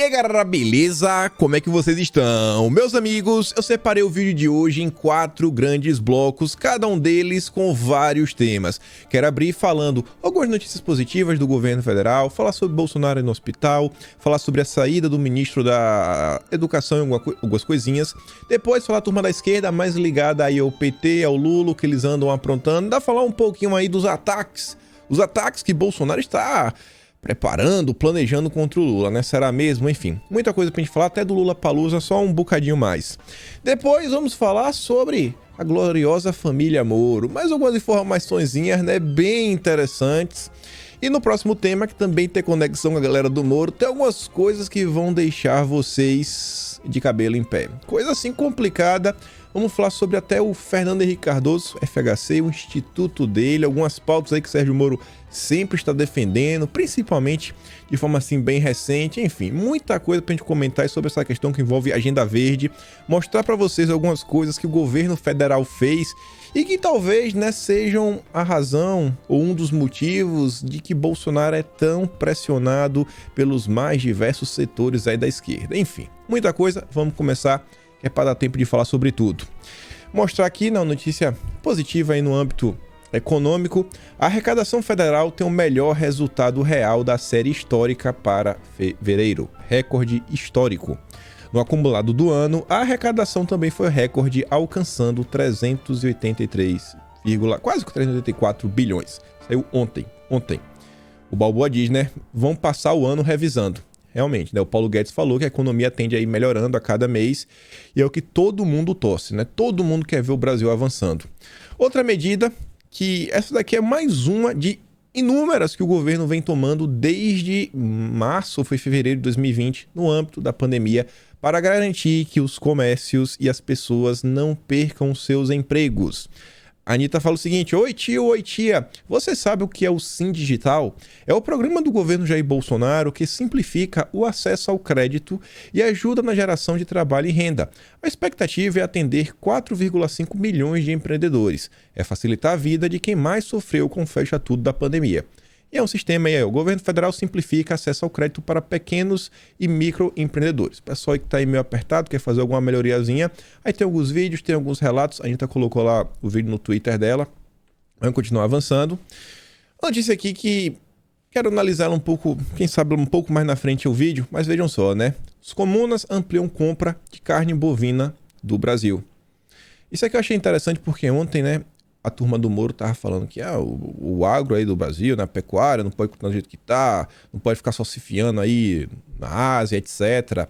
E aí galera, beleza? Como é que vocês estão? Meus amigos, eu separei o vídeo de hoje em 4 grandes blocos, cada um deles com vários temas. Quero abrir falando algumas notícias positivas do governo federal, falar sobre Bolsonaro no hospital, falar sobre a saída do ministro da Educação e algumas coisinhas. Depois falar a turma da esquerda mais ligada aí ao PT, ao Lula, o que eles andam aprontando. Dá falar um pouquinho aí dos ataques, os ataques que Bolsonaro está preparando, planejando contra o Lula, né? Será mesmo? Enfim, muita coisa pra gente falar, até do Lula-Palusa, só um bocadinho mais. Depois vamos falar sobre a gloriosa família Moro, mais algumas informaçõezinhas, né, bem interessantes. E no próximo tema, que também tem conexão com a galera do Moro, tem algumas coisas que vão deixar vocês de cabelo em pé. Coisa assim complicada. Vamos falar sobre até o Fernando Henrique Cardoso, FHC, o instituto dele, algumas pautas aí que Sérgio Moro sempre está defendendo, principalmente de forma assim bem recente, enfim, muita coisa pra gente comentar sobre essa questão que envolve agenda verde, mostrar para vocês algumas coisas que o governo federal fez e que talvez, né, sejam a razão ou um dos motivos de que Bolsonaro é tão pressionado pelos mais diversos setores aí da esquerda. Enfim, muita coisa, vamos começar, que é para dar tempo de falar sobre tudo. Mostrar aqui na notícia positiva aí no âmbito econômico, a arrecadação federal tem o melhor resultado real da série histórica para fevereiro, recorde histórico. No acumulado do ano, a arrecadação também foi recorde, alcançando 383, quase 384 bilhões. Saiu ontem. O Balboa diz, né, vão passar o ano revisando. Realmente, né? O Paulo Guedes falou que a economia tende a ir melhorando a cada mês e é o que todo mundo torce, né? Todo mundo quer ver o Brasil avançando. Outra medida, que essa daqui é mais uma de inúmeras que o governo vem tomando desde março ou foi fevereiro de 2020, no âmbito da pandemia, para garantir que os comércios e as pessoas não percam seus empregos. A Anitta fala o seguinte: oi tio, oi tia, você sabe o que é o Sim Digital? É o programa do governo Jair Bolsonaro que simplifica o acesso ao crédito e ajuda na geração de trabalho e renda. A expectativa é atender 4,5 milhões de empreendedores. É facilitar a vida de quem mais sofreu com o fecha tudo da pandemia. E é um sistema aí, o governo federal simplifica acesso ao crédito para pequenos e microempreendedores. O pessoal que está aí meio apertado, quer fazer alguma melhoriazinha, aí tem alguns vídeos, tem alguns relatos, a gente colocou lá o vídeo no Twitter dela. Vamos continuar avançando. Uma notícia aqui que quero analisá-la um pouco, quem sabe um pouco mais na frente o vídeo, mas vejam só, né? Os comunas ampliam compra de carne bovina do Brasil. Isso aqui eu achei interessante porque ontem, né, a turma do Moro tava falando que o agro aí do Brasil, na pecuária, não pode continuar do jeito que tá, não pode ficar só se fiando aí na Ásia, etc.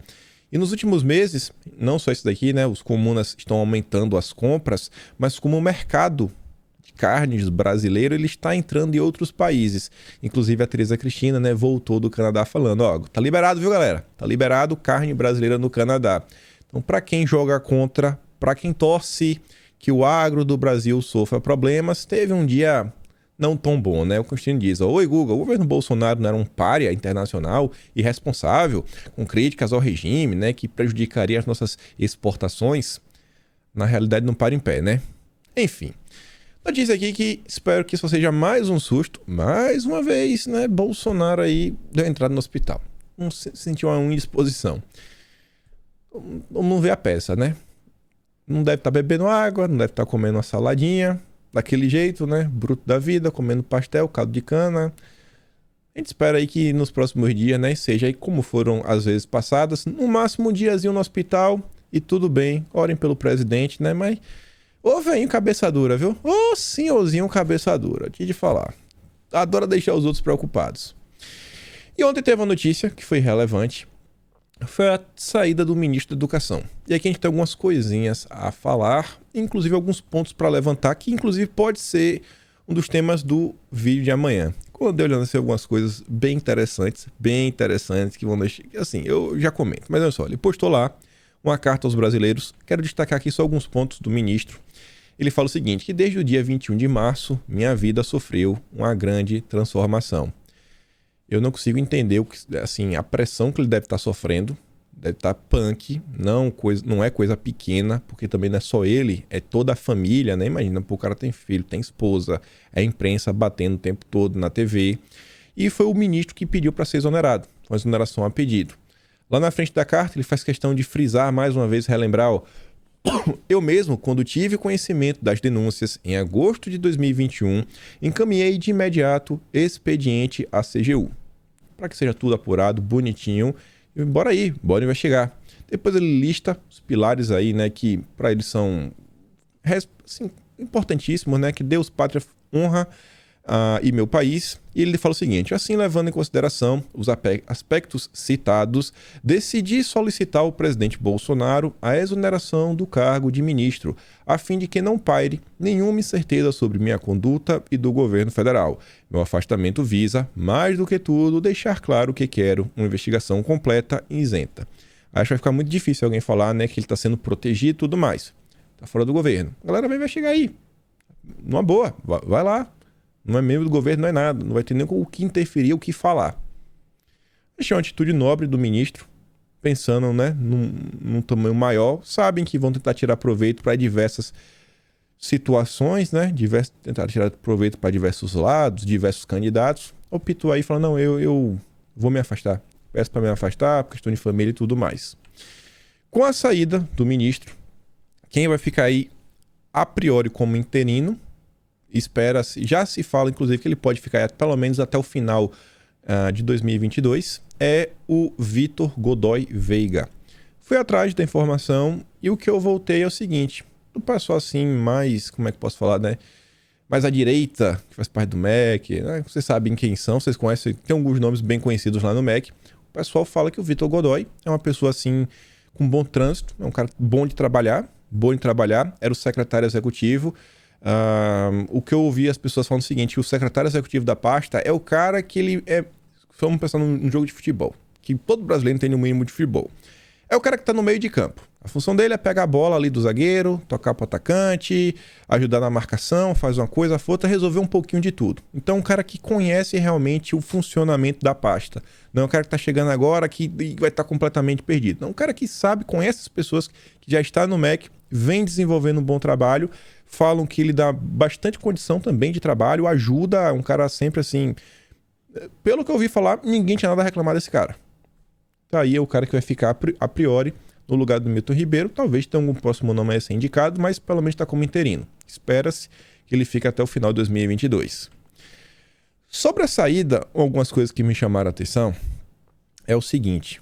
E nos últimos meses, não só isso daqui, né, os comunas estão aumentando as compras, mas como o mercado de carnes brasileiro, ele está entrando em outros países. Inclusive a Teresa Cristina, né, voltou do Canadá falando, ó, tá liberado, viu galera? Tá liberado carne brasileira no Canadá. Então, para quem joga contra, para quem torce que o agro do Brasil sofra problemas, teve um dia não tão bom, né? O Constantino diz, oi Google, o governo Bolsonaro não era um pária internacional irresponsável, com críticas ao regime, né, que prejudicaria as nossas exportações? Na realidade não para em pé, né? Enfim, notícia aqui que espero que isso seja mais um susto, mais uma vez, né? Bolsonaro aí deu entrada no hospital, sentiu uma indisposição. Vamos ver a peça, né? Não deve estar bebendo água, não deve estar comendo uma saladinha, daquele jeito, né? Bruto da vida, comendo pastel, caldo de cana. A gente espera aí que nos próximos dias, né, seja aí como foram as vezes passadas, no máximo um diazinho no hospital e tudo bem. Orem pelo presidente, né? Mas, ô velhinho cabeça dura, viu? Ô senhorzinho cabeça dura, tinha de falar. Adora deixar os outros preocupados. E ontem teve uma notícia que foi relevante. Foi a saída do ministro da Educação. E aqui a gente tem algumas coisinhas a falar, inclusive alguns pontos para levantar, que inclusive pode ser um dos temas do vídeo de amanhã. Quando eu dei olhando assim, algumas coisas bem interessantes, que vão deixar... Assim, eu já comento, mas olha só, ele postou lá uma carta aos brasileiros. Quero destacar aqui só alguns pontos do ministro. Ele fala o seguinte, que desde o dia 21 de março, minha vida sofreu uma grande transformação. Eu não consigo entender assim, a pressão que ele deve estar sofrendo, deve estar punk, não é coisa pequena, porque também não é só ele, é toda a família, né? Imagina, pô, o cara tem filho, tem esposa, é a imprensa batendo o tempo todo na TV. E foi o ministro que pediu para ser exonerado, uma exoneração a pedido. Lá na frente da carta, ele faz questão de frisar mais uma vez, relembrar, ó, eu mesmo, quando tive conhecimento das denúncias em agosto de 2021, encaminhei de imediato expediente à CGU, para que seja tudo apurado, bonitinho, e bora investigar. Depois ele lista os pilares aí, né, que para eles são assim, importantíssimos, né, que Deus, pátria, honra e meu país. E ele fala o seguinte: assim, levando em consideração os aspectos citados, decidi solicitar ao presidente Bolsonaro a exoneração do cargo de ministro, a fim de que não paire nenhuma incerteza sobre minha conduta e do governo federal. Meu afastamento visa, mais do que tudo, deixar claro que quero uma investigação completa e isenta. Acho que vai ficar muito difícil alguém falar, né, que ele está sendo protegido e tudo mais. Tá fora do governo. A galera vai investigar aí. Numa boa, vai lá. Não é membro do governo, não é nada. Não vai ter nem o que interferir, o que falar. Achei uma atitude nobre do ministro, pensando, né, num tamanho maior. Sabem que vão tentar tirar proveito para diversas situações, né? Tentar tirar proveito para diversos lados, diversos candidatos. Optou aí e falou: não, eu vou me afastar. Peço para me afastar, por questão de família e tudo mais. Com a saída do ministro, quem vai ficar aí a priori como interino, espera-se, já se fala inclusive que ele pode ficar pelo menos até o final de 2022, é o Vitor Godoy Veiga. Fui atrás da informação e o que eu voltei é o seguinte: o pessoal assim mais, como é que posso falar, né? Mais à direita, que faz parte do MEC, né? Vocês sabem quem são, vocês conhecem, tem alguns nomes bem conhecidos lá no MEC. O pessoal fala que o Vitor Godoy é uma pessoa assim com bom trânsito, é um cara bom de trabalhar, era o secretário executivo. O que eu ouvi as pessoas falando é o seguinte: o secretário executivo da pasta é o cara que ele é, vamos pensar num jogo de futebol, que todo brasileiro tem no mínimo de futebol. É o cara que tá no meio de campo. A função dele é pegar a bola ali do zagueiro, tocar pro atacante, ajudar na marcação, faz uma coisa, outra, resolver um pouquinho de tudo. Então, um cara que conhece realmente o funcionamento da pasta. Não é um cara que tá chegando agora que vai estar completamente perdido. Não, um cara que sabe, conhece as pessoas que já está no MEC, vem desenvolvendo um bom trabalho, falam que ele dá bastante condição também de trabalho, ajuda, um cara sempre assim... Pelo que eu ouvi falar, ninguém tinha nada a reclamar desse cara. Tá aí é o cara que vai ficar a priori no lugar do Milton Ribeiro. Talvez tenha algum próximo nome a ser indicado, mas pelo menos está como interino. Espera-se que ele fique até o final de 2022. Sobre a saída, algumas coisas que me chamaram a atenção é o seguinte: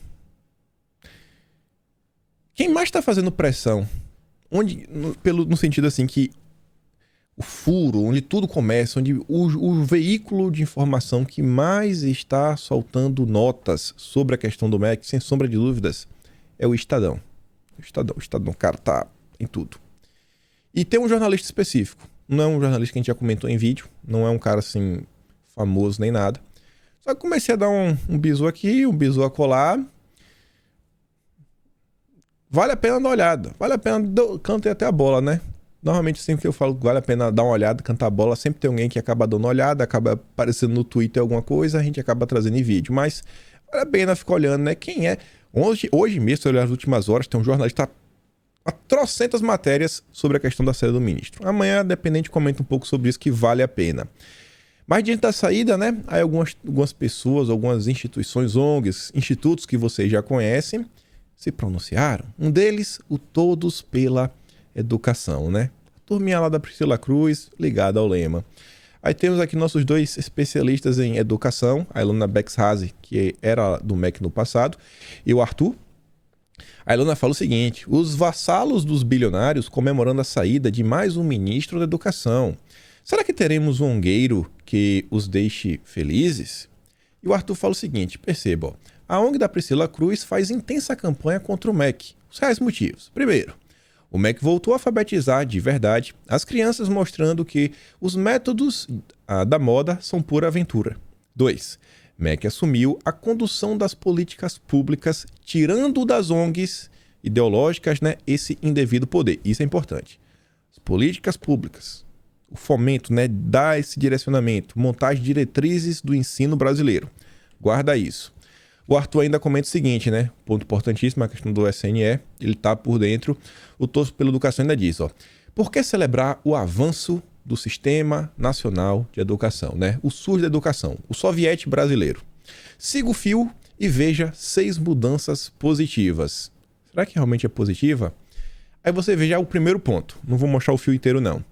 quem mais está fazendo pressão, no sentido assim que o furo, onde tudo começa, onde o veículo de informação que mais está soltando notas sobre a questão do MEC, sem sombra de dúvidas, é o Estadão. O Estadão, cara, tá em tudo. E tem um jornalista específico. Não é um jornalista que a gente já comentou em vídeo, não é um cara assim famoso nem nada. Só que comecei a dar um bisu aqui, um bisu acolá. Vale a pena dar uma olhada. Vale a pena, cantem até a bola, né? Normalmente sempre que eu falo que vale a pena dar uma olhada, cantar a bola, sempre tem alguém que acaba dando uma olhada, acaba aparecendo no Twitter alguma coisa, a gente acaba trazendo em vídeo. Mas vale a pena ficar olhando, né? Quem é? Hoje mesmo, se eu olhar as últimas horas, tem um jornalista a trocentas matérias sobre a questão da saída do ministro. Amanhã, dependente, comenta um pouco sobre isso, que vale a pena. Mas diante da saída, né? Aí algumas pessoas, algumas instituições, ONGs, institutos que vocês já conhecem, se pronunciaram. Um deles, o Todos pela Educação, né? A turminha lá da Priscila Cruz, ligada ao lema. Aí temos aqui nossos dois especialistas em educação, a Ilona Bexhazy, que era do MEC no passado, e o Arthur. A Ilona fala o seguinte: os vassalos dos bilionários comemorando a saída de mais um ministro da educação. Será que teremos um ongueiro que os deixe felizes? E o Arthur fala o seguinte: perceba, a ONG da Priscila Cruz faz intensa campanha contra o MEC. Os reais motivos. Primeiro, o MEC voltou a alfabetizar de verdade as crianças, mostrando que os métodos da moda são pura aventura. 2. MEC assumiu a condução das políticas públicas, tirando das ONGs ideológicas, né, esse indevido poder. Isso é importante. As políticas públicas, o fomento, né, dar esse direcionamento, montar as diretrizes do ensino brasileiro. Guarda isso. O Arthur ainda comenta o seguinte, né? Ponto importantíssimo, a questão do SNE, ele tá por dentro. O Todos pela Educação ainda diz, ó: por que celebrar o avanço do Sistema Nacional de Educação, né? O SUS da educação, o soviete brasileiro. Siga o fio e veja 6 mudanças positivas. Será que realmente é positiva? Aí você veja o primeiro ponto. Não vou mostrar o fio inteiro, não.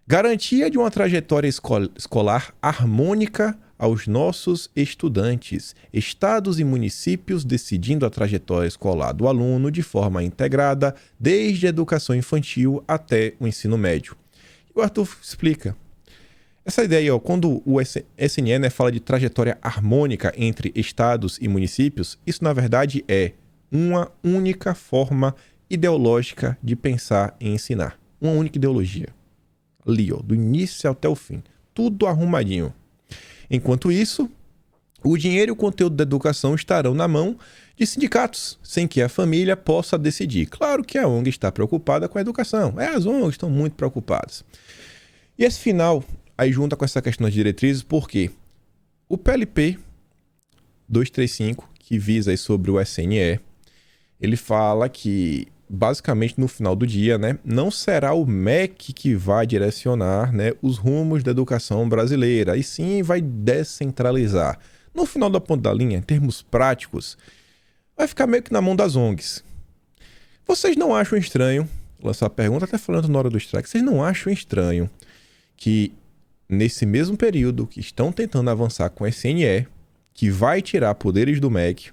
Garantia de uma trajetória escolar harmônica aos nossos estudantes. Estados e municípios decidindo a trajetória escolar do aluno de forma integrada, desde a educação infantil até o ensino médio. E o Arthur explica. Essa ideia aí, quando o SNE, né, fala de trajetória harmônica entre estados e municípios, isso na verdade é uma única forma ideológica de pensar e ensinar. Uma única ideologia. Ali, do início até o fim. Tudo arrumadinho. Enquanto isso, o dinheiro e o conteúdo da educação estarão na mão de sindicatos, sem que a família possa decidir. Claro que a ONG está preocupada com a educação. As ONGs estão muito preocupadas. E esse final aí junta com essa questão das diretrizes, porque o PLP 235, que visa aí sobre o SNE, ele fala que basicamente no final do dia, né, não será o MEC que vai direcionar, né, os rumos da educação brasileira, e sim vai descentralizar. No final da ponta da linha, em termos práticos, vai ficar meio que na mão das ONGs. Vocês não acham estranho, lançar a pergunta até falando na hora do strike, vocês não acham estranho que nesse mesmo período que estão tentando avançar com o SNE, que vai tirar poderes do MEC,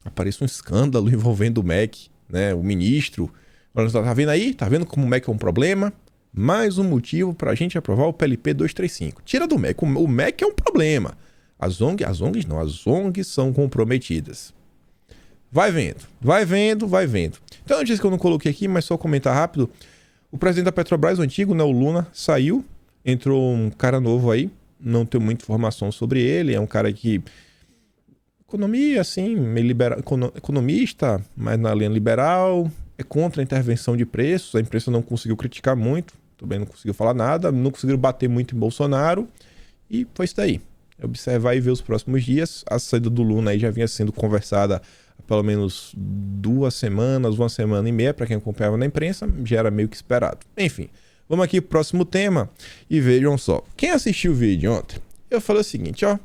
apareça um escândalo envolvendo o MEC, né, o ministro, tá vendo aí? Tá vendo como o MEC é um problema? Mais um motivo para a gente aprovar o PLP 235. Tira do MEC. O MEC é um problema. As ONGs são comprometidas. Vai vendo, vai vendo, vai vendo. Então, antes que eu não coloquei aqui, mas só comentar rápido. O presidente da Petrobras, o antigo, né, o Luna, saiu. Entrou um cara novo aí. Não tenho muita informação sobre ele. É um cara que... economia, assim, meio economista, mas na linha liberal, é contra a intervenção de preços. A imprensa não conseguiu criticar muito, também não conseguiu falar nada, não conseguiram bater muito em Bolsonaro, e foi isso daí. Observar e ver os próximos dias. A saída do Luna aí já vinha sendo conversada há pelo menos 2 semanas, 1 semana e meia, para quem acompanhava na imprensa, já era meio que esperado. Enfim, vamos aqui pro próximo tema e vejam só. Quem assistiu o vídeo ontem, eu falei o seguinte, ó.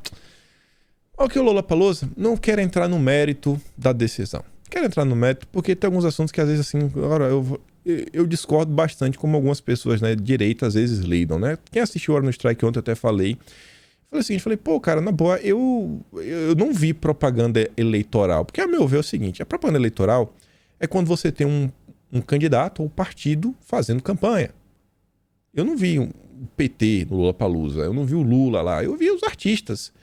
Olha que o Lollapalooza não quer entrar no mérito da decisão. Quer entrar no mérito porque tem alguns assuntos que às vezes assim, agora eu discordo bastante como algumas pessoas, né, de direita às vezes lidam, né? Quem assistiu Hora no Strike ontem eu até falei o seguinte, pô, cara, na boa, eu não vi propaganda eleitoral, porque a meu ver é o seguinte, a propaganda eleitoral é quando você tem um candidato ou partido fazendo campanha. Eu não vi um PT no Lollapalooza, eu não vi o Lula lá, eu vi os artistas.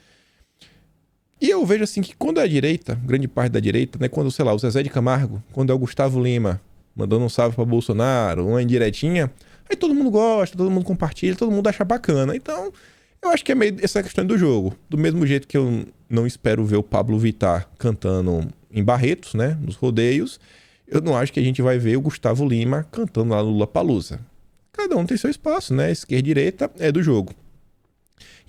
E eu vejo assim que quando é a direita, grande parte da direita, né, quando, sei lá, o Zezé de Camargo, quando é o Gustavo Lima mandando um salve para Bolsonaro, uma indiretinha, aí todo mundo gosta, todo mundo compartilha, todo mundo acha bacana. Então, eu acho que é meio essa questão do jogo. Do mesmo jeito que eu não espero ver o Pablo Vittar cantando em Barretos, né, nos rodeios, eu não acho que a gente vai ver o Gustavo Lima cantando lá no Lollapalooza. Cada um tem seu espaço, né, esquerda e direita é do jogo.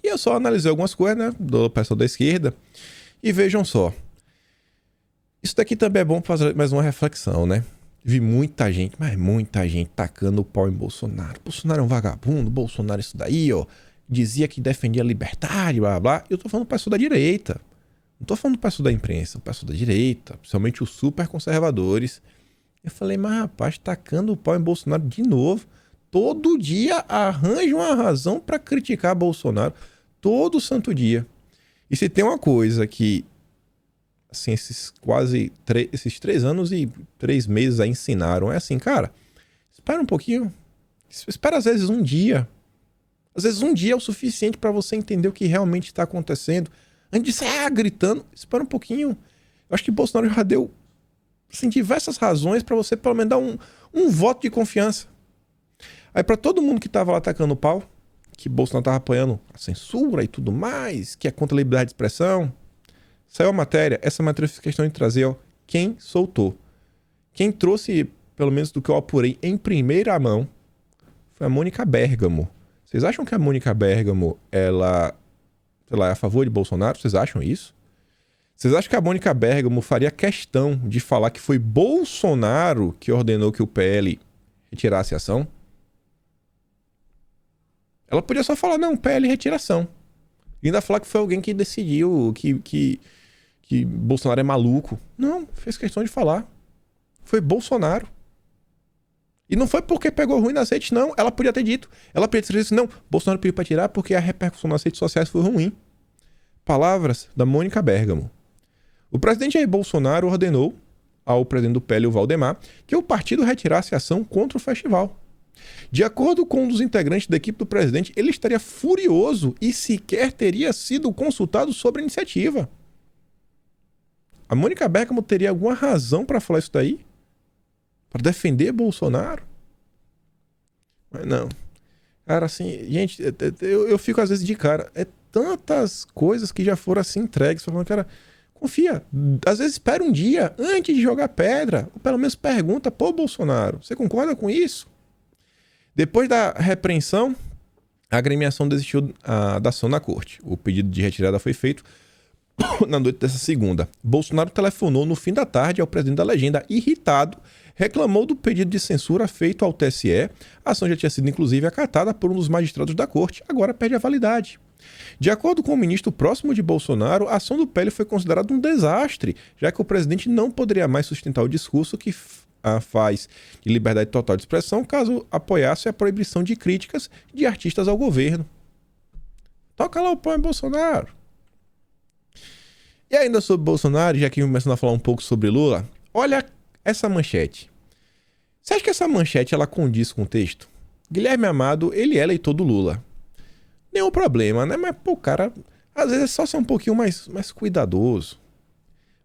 E eu só analisei algumas coisas, né, do pessoal da esquerda, e vejam só. Isso daqui também é bom para fazer mais uma reflexão, né? Vi muita gente, mas muita gente tacando o pau em Bolsonaro. Bolsonaro é um vagabundo, Bolsonaro isso daí, ó. Dizia que defendia a liberdade, blá, blá. Eu tô falando do pessoal da direita. Não tô falando do pessoal da imprensa, o pessoal da direita, principalmente os super conservadores. Eu falei, mas rapaz, tacando o pau em Bolsonaro de novo. Todo dia arranja uma razão para criticar Bolsonaro. Todo santo dia. E se tem uma coisa que, assim, esses 3 anos e 3 meses aí ensinaram, é assim, cara, espera um pouquinho. Espera às vezes um dia. Às vezes um dia é o suficiente para você entender o que realmente está acontecendo. Antes de sair gritando, espera um pouquinho. Eu acho que Bolsonaro já deu, assim, diversas razões para você pelo menos dar um voto de confiança. Aí para todo mundo que tava lá atacando o pau, que Bolsonaro tava apoiando a censura e tudo mais, que é contra a liberdade de expressão, saiu a matéria. Essa matéria eu fiz questão de trazer, ó, quem soltou. Quem trouxe, pelo menos do que eu apurei em primeira mão, foi a Mônica Bergamo. Vocês acham que a Mônica Bergamo, ela, sei lá, é a favor de Bolsonaro? Vocês acham isso? Vocês acham que a Mônica Bergamo faria questão de falar que foi Bolsonaro que ordenou que o PL retirasse a ação? Ela podia só falar, não, PL retiração. E ainda falar que foi alguém que decidiu, que que Bolsonaro é maluco. Não, fez questão de falar. Foi Bolsonaro. E não foi porque pegou ruim nas redes, não. Ela podia ter dito. Ela podia ter dito, não, Bolsonaro pediu pra tirar porque a repercussão nas redes sociais foi ruim. Palavras da Mônica Bergamo. O presidente Jair Bolsonaro ordenou ao presidente do PL, o Valdemar, que o partido retirasse a ação contra o festival. De acordo com um dos integrantes da equipe do presidente, ele estaria furioso e sequer teria sido consultado sobre a iniciativa. A Mônica Bergamo teria alguma razão para falar isso daí? Para defender Bolsonaro? Mas não. Cara, assim, gente, eu fico às vezes de cara. É tantas coisas que já foram assim entregues. Falando, cara, confia. Às vezes espera um dia antes de jogar pedra. Ou pelo menos pergunta, pô, Bolsonaro, você concorda com isso? Depois da repreensão, a agremiação desistiu da ação na corte. O pedido de retirada foi feito na noite dessa segunda. Bolsonaro telefonou no fim da tarde ao presidente da legenda, irritado, reclamou do pedido de censura feito ao TSE. A ação já tinha sido, inclusive, acatada por um dos magistrados da corte, agora perde a validade. De acordo com o ministro próximo de Bolsonaro, a ação do PL foi considerada um desastre, já que o presidente não poderia mais sustentar o discurso que faz de liberdade total de expressão caso apoiasse a proibição de críticas de artistas ao governo. Toca lá o pão em Bolsonaro. E ainda sobre Bolsonaro, já que começando a falar um pouco sobre Lula, olha essa manchete. Você acha que essa manchete ela condiz com o texto? Guilherme Amado, ele é eleitor do Lula. Nenhum problema, né? Mas, pô, cara, às vezes é só ser um pouquinho mais cuidadoso.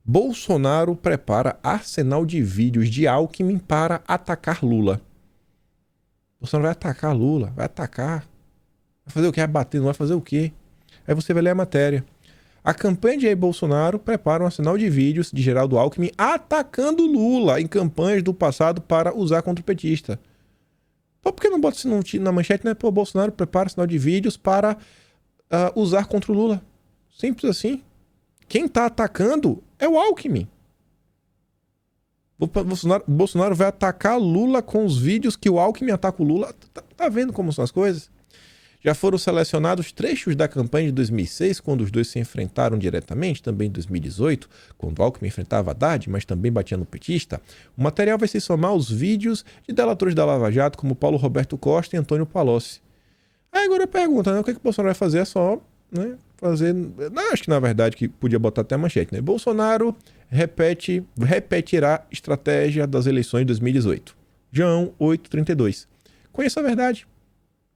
Bolsonaro prepara arsenal de vídeos de Alckmin para atacar Lula. Bolsonaro vai atacar Lula, vai atacar. Vai fazer o quê? Vai bater, não vai fazer o quê? Aí você vai ler a matéria. A campanha de Jair Bolsonaro prepara um arsenal de vídeos de Geraldo Alckmin atacando Lula em campanhas do passado para usar contra o petista. Pô, por que não bota isso na manchete, né? Pô, Bolsonaro prepara um arsenal de vídeos para usar contra o Lula. Simples assim. Quem tá atacando é o Alckmin. Bolsonaro vai atacar Lula com os vídeos que o Alckmin ataca o Lula. Tá vendo como são as coisas? Já foram selecionados trechos da campanha de 2006, quando os dois se enfrentaram diretamente, também em 2018, quando Alckmin enfrentava Haddad, mas também batia no petista. O material vai se somar aos vídeos de delatores da Lava Jato, como Paulo Roberto Costa e Antônio Palocci. Aí agora pergunta, né? O que o Bolsonaro vai fazer? É só, né, fazer... Não, acho que na verdade que podia botar até a manchete, né? Bolsonaro repetirá estratégia das eleições de 2018. João 8:32. Conheça a verdade.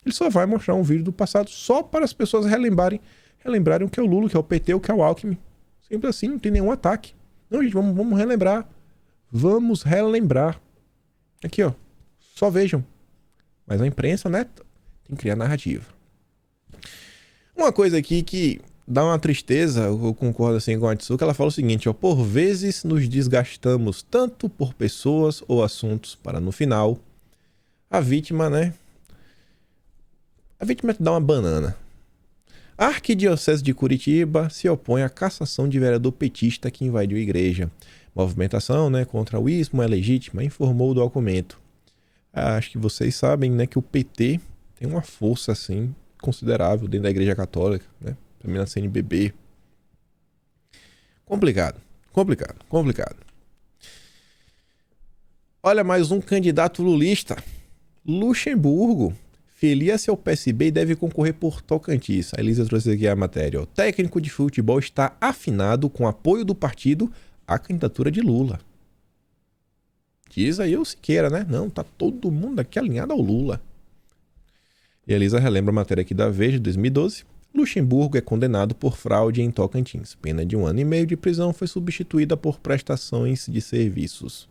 Ele só vai mostrar um vídeo do passado só para as pessoas relembrarem o que é o Lula, o que é o PT, o que é o Alckmin. Simples assim, não tem nenhum ataque. Não, gente, vamos relembrar. Vamos relembrar. Aqui, ó. Só vejam. Mas a imprensa, né, tem que criar narrativa. Uma coisa aqui que dá uma tristeza, eu concordo assim com a Atsuka, ela fala o seguinte, ó. Por vezes nos desgastamos tanto por pessoas ou assuntos para no final a vítima, né? A vítima te dá uma banana. A Arquidiocese de Curitiba se opõe à cassação de vereador petista que invadiu a igreja. Movimentação, né, contra o ismo é legítima, informou o documento. Acho que vocês sabem, né, que o PT tem uma força assim considerável dentro da Igreja Católica, né? Também na CNBB. Complicado. Olha, mais um candidato lulista. Luxemburgo. Filia-se ao PSB e deve concorrer por Tocantins. A Elisa trouxe aqui a matéria. O técnico de futebol está afinado com apoio do partido à candidatura de Lula. Diz aí o Siqueira, né? Não, tá todo mundo aqui alinhado ao Lula. E a Elisa relembra a matéria aqui da Veja de 2012. Luxemburgo é condenado por fraude em Tocantins. Pena de 1 ano e meio de prisão foi substituída por prestações de serviços.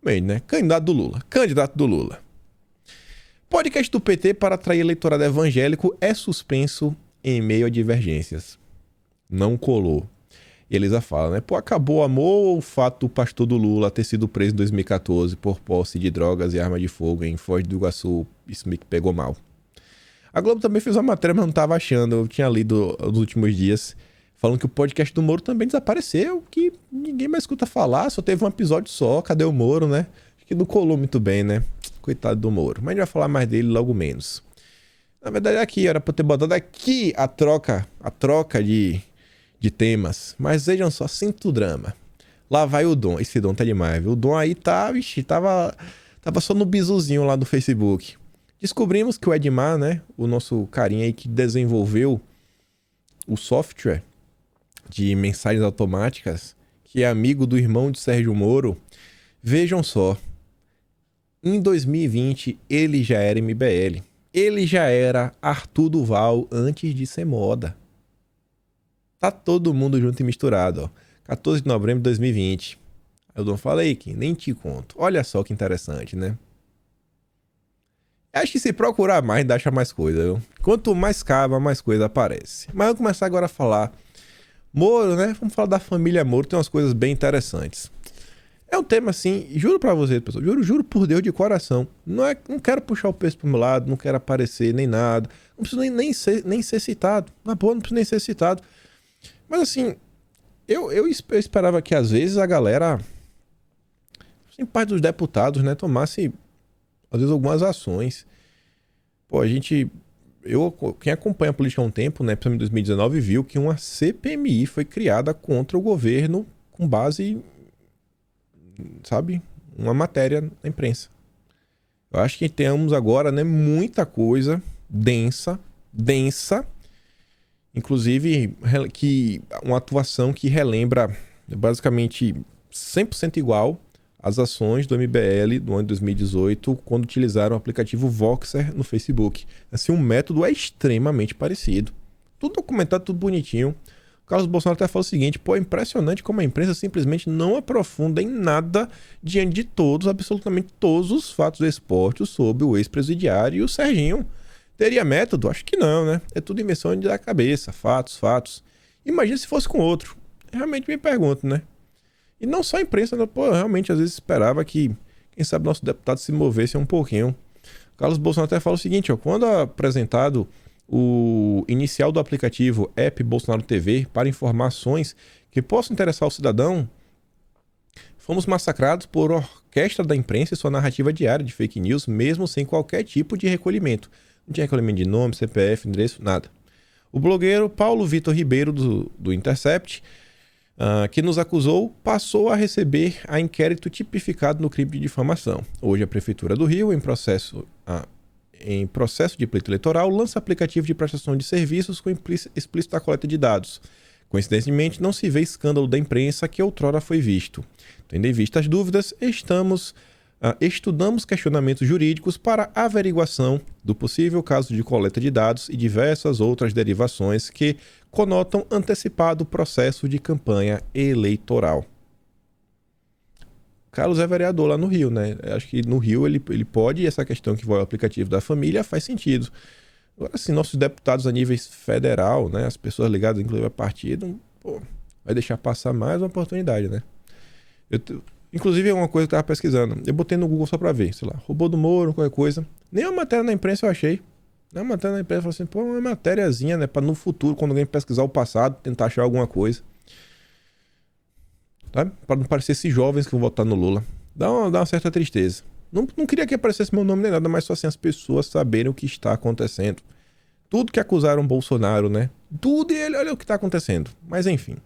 Bem, né? Candidato do Lula. Podcast do PT para atrair eleitorado evangélico é suspenso em meio a divergências. Não colou. E Elisa fala, né? Pô, acabou o amor ou o fato do pastor do Lula ter sido preso em 2014 por posse de drogas e arma de fogo em Foz do Iguaçu? Isso me pegou mal. A Globo também fez uma matéria, mas não estava achando. Eu tinha lido nos últimos dias falando que o podcast do Moro também desapareceu, que ninguém mais escuta falar, só teve um episódio só. Cadê o Moro, né? Acho que não colou muito bem, né? Coitado do Moro. Mas a gente vai falar mais dele logo menos. Na verdade, aqui, era pra ter botado aqui a troca de de temas. Mas vejam só, sinto drama. Lá vai o Dom. Esse Dom tá demais, viu? O Dom aí tá, vixi, tava só no bizuzinho lá do Facebook. Descobrimos que o Edmar, né? O nosso carinha aí que desenvolveu o software de mensagens automáticas, que é amigo do irmão de Sérgio Moro. Vejam só. Em 2020, ele já era MBL. Ele já era Arthur Duval antes de ser moda. Tá todo mundo junto e misturado, ó. 14 de novembro de 2020. Eu não falei que nem te conto. Olha só que interessante, né? Acho que se procurar mais, acha mais coisa, viu? Quanto mais cava, mais coisa aparece. Mas vamos começar agora a falar Moro, né? Vamos falar da família Moro, tem umas coisas bem interessantes. É um tema assim, juro pra vocês, pessoal, juro por Deus de coração. Não quero puxar o peso pro meu lado, não quero aparecer nem nada. Não preciso nem ser citado. Na boa, não preciso nem ser citado. Mas assim, eu esperava que às vezes a galera, em parte dos deputados, né, tomasse às vezes algumas ações. Pô, quem acompanha a política há um tempo, né, principalmente em 2019, viu que uma CPMI foi criada contra o governo com base, sabe, uma matéria na imprensa. Eu acho que temos agora, né, muita coisa densa, inclusive que uma atuação que relembra basicamente 100% igual às ações do MBL do ano de 2018, quando utilizaram o aplicativo Voxer no Facebook. Assim, o método é extremamente parecido. Tudo documentado, tudo bonitinho. O Carlos Bolsonaro até falou o seguinte: pô, é impressionante como a imprensa simplesmente não aprofunda em nada diante de absolutamente todos os fatos expostos sobre o ex-presidiário e o Serginho. Teria método? Acho que não, né? É tudo invenção da cabeça, fatos. Imagina se fosse com outro. Eu realmente me pergunto, né? E não só a imprensa, né? Pô, eu realmente às vezes esperava que, quem sabe, nosso deputado se movesse um pouquinho. O Carlos Bolsonaro até fala o seguinte, ó: quando apresentado o inicial do aplicativo App Bolsonaro TV para informações que possam interessar o cidadão, fomos massacrados por orquestra da imprensa e sua narrativa diária de fake news, mesmo sem qualquer tipo de recolhimento. Não tinha recolhimento de nome, CPF, endereço, nada. O blogueiro Paulo Vitor Ribeiro, do Intercept, que nos acusou, passou a receber a inquérito tipificado no crime de difamação. Hoje, a Prefeitura do Rio, em processo de pleito eleitoral, lança aplicativo de prestação de serviços com explícita coleta de dados. Coincidentemente, não se vê escândalo da imprensa que outrora foi visto. Tendo em vista as dúvidas, estudamos questionamentos jurídicos para averiguação do possível caso de coleta de dados e diversas outras derivações que conotam antecipado processo de campanha eleitoral. Carlos é vereador lá no Rio, né? Acho que no Rio ele pode, e essa questão que vai ao aplicativo da família faz sentido. Agora, assim, nossos deputados a nível federal, né? As pessoas ligadas, inclusive, a partido, pô, vai deixar passar mais uma oportunidade, né? Inclusive, é uma coisa que eu tava pesquisando. Eu botei no Google só pra ver, sei lá, roubou do Moro, qualquer coisa. Nenhuma matéria na imprensa eu achei. Nenhuma matéria na imprensa, eu falei assim, pô, uma matériazinha, né? Pra no futuro, quando alguém pesquisar o passado, tentar achar alguma coisa. Sabe? Pra não parecer esses jovens que vão votar no Lula. Dá uma certa tristeza. Não queria que aparecesse meu nome nem nada, mas só assim as pessoas saberem o que está acontecendo. Tudo que acusaram Bolsonaro, né? Tudo, e olha o que está acontecendo. Mas enfim.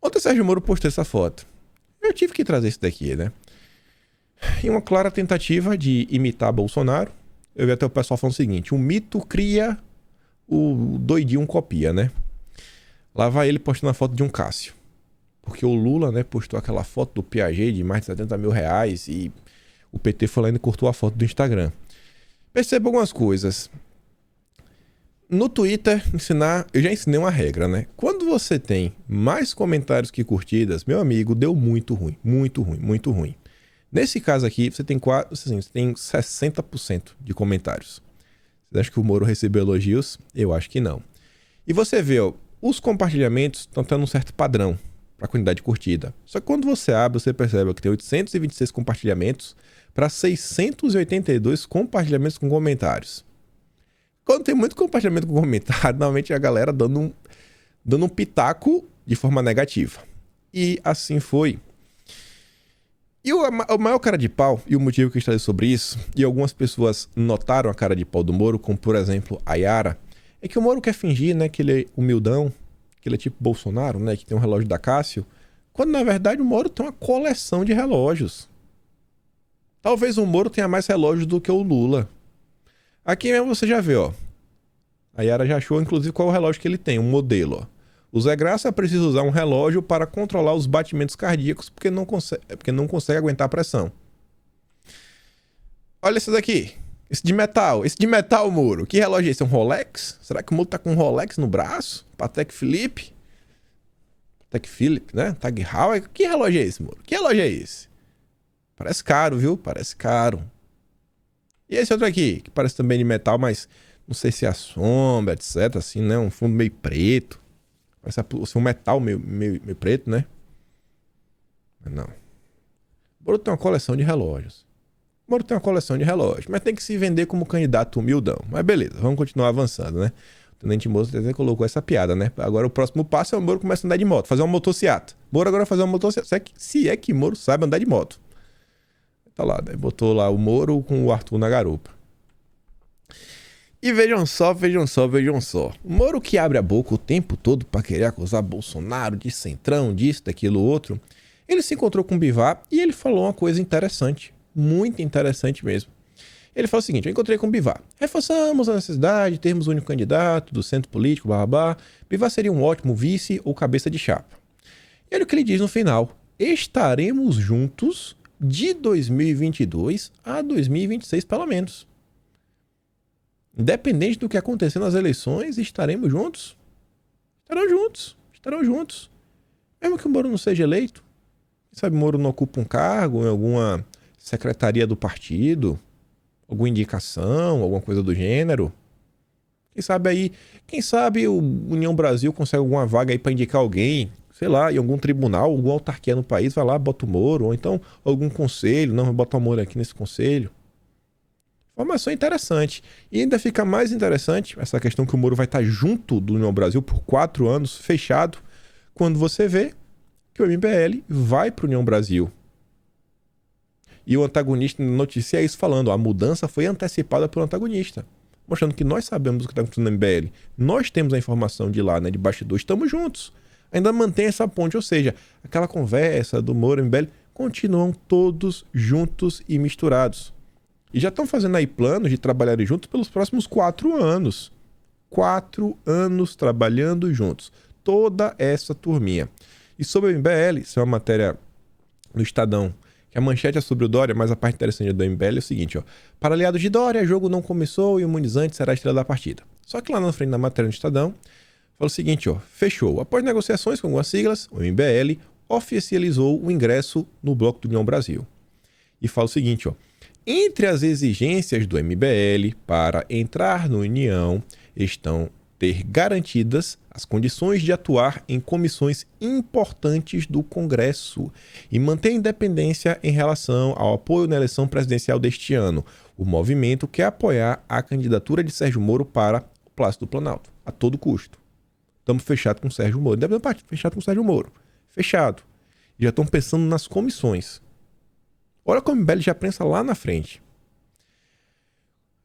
Ontem Sérgio Moro postou essa foto. Eu tive que trazer isso daqui, né? Em uma clara tentativa de imitar Bolsonaro, eu vi até o pessoal falando o seguinte: o mito cria, o doidinho copia, né? Lá vai ele postando a foto de um Cássio. Porque o Lula, né, postou aquela foto do Piaget de mais de 70 mil reais e o PT foi lá e cortou a foto do Instagram. Perceba algumas coisas. No Twitter, eu já ensinei uma regra, né? Quando você tem mais comentários que curtidas, meu amigo, deu muito ruim. Nesse caso aqui, você tem 60% de comentários. Você acha que o Moro recebeu elogios? Eu acho que não. E você vê, ó, os compartilhamentos estão tendo um certo padrão para a quantidade de curtida. Só que quando você abre, você percebe que tem 826 compartilhamentos para 682 compartilhamentos com comentários. Quando tem muito compartilhamento com comentário, normalmente a galera dando um pitaco de forma negativa. E assim foi. E o maior cara de pau, e o motivo que eu estarei sobre isso, e algumas pessoas notaram a cara de pau do Moro, como por exemplo a Yara, é que o Moro quer fingir, né, que ele é humildão, que ele é tipo Bolsonaro, né? Que tem um relógio da Cássio. Quando, na verdade, o Moro tem uma coleção de relógios. Talvez o Moro tenha mais relógios do que o Lula. Aqui mesmo você já vê, ó. A Yara já achou, inclusive, qual é o relógio que ele tem, um modelo, ó. O Zé Graça precisa usar um relógio para controlar os batimentos cardíacos porque não consegue aguentar a pressão. Olha esse daqui. Esse de metal, Moro. Que relógio é esse? É um Rolex? Será que o Moro tá com um Rolex no braço? Patek Philippe, né? Tag Heuer. Que relógio é esse, Moro? Que relógio é esse? Parece caro, viu? Parece caro. E esse outro aqui, que parece também de metal, mas não sei se é a sombra, etc. Assim, né? Um fundo meio preto. Parece um metal meio preto, né? Mas não. O Moro tem uma coleção de relógios. Mas tem que se vender como candidato humildão. Mas beleza, vamos continuar avançando, né? O Tenente Moro até colocou essa piada, né? Agora o próximo passo é o Moro começar a andar de moto, fazer uma motociata. Moro agora vai fazer uma motociata. Se é que Moro sabe andar de moto. Tá lá, né? Botou lá o Moro com o Arthur na garupa. E vejam só. O Moro que abre a boca o tempo todo pra querer acusar Bolsonaro de centrão, disso, daquilo, outro. Ele se encontrou com o Bivar e ele falou uma coisa interessante. Muito interessante mesmo. Ele falou o seguinte: eu encontrei com o Bivar. Reforçamos a necessidade de termos um único candidato do centro político, blá blá blá. Bivar seria um ótimo vice ou cabeça de chapa. E olha o que ele diz no final: estaremos juntos de 2022 a 2026, pelo menos. Independente do que acontecer nas eleições, estaremos juntos. Estarão juntos. Mesmo que o Moro não seja eleito. Quem sabe o Moro não ocupa um cargo em alguma secretaria do partido, alguma indicação, alguma coisa do gênero. Quem sabe o União Brasil consegue alguma vaga aí para indicar alguém, sei lá, em algum tribunal, alguma autarquia no país, vai lá, bota o Moro, ou então algum conselho, não, bota o Moro aqui nesse conselho. Informação interessante. E ainda fica mais interessante essa questão que o Moro vai estar junto do União Brasil por 4 anos, fechado, quando você vê que o MBL vai para o União Brasil. E o antagonista noticia isso falando: a mudança foi antecipada pelo antagonista. Mostrando que nós sabemos o que está acontecendo no MBL. Nós temos a informação de lá, né, de bastidor. Estamos juntos. Ainda mantém essa ponte. Ou seja, aquela conversa do Moro e MBL continuam todos juntos e misturados. E já estão fazendo aí planos de trabalharem juntos pelos próximos 4 anos. 4 anos trabalhando juntos. Toda essa turminha. E sobre o MBL, isso é uma matéria no Estadão. A manchete é sobre o Dória, mas a parte interessante do MBL é o seguinte, ó. Para aliados de Dória, o jogo não começou e o imunizante será a estrela da partida. Só que lá na frente da matéria do Estadão, fala o seguinte, ó. Fechou. Após negociações com algumas siglas, o MBL oficializou o ingresso no Bloco do União Brasil. E fala o seguinte, ó. Entre as exigências do MBL para entrar no União estão ter garantidas as condições de atuar em comissões importantes do Congresso e manter independência em relação ao apoio na eleição presidencial deste ano. O movimento quer apoiar a candidatura de Sérgio Moro para o Palácio do Planalto, a todo custo. Estamos fechados com o Sérgio Moro. Independente do partido, fechado com o Sérgio Moro. Fechado. Já estão pensando nas comissões. Olha como o MBL já pensa lá na frente.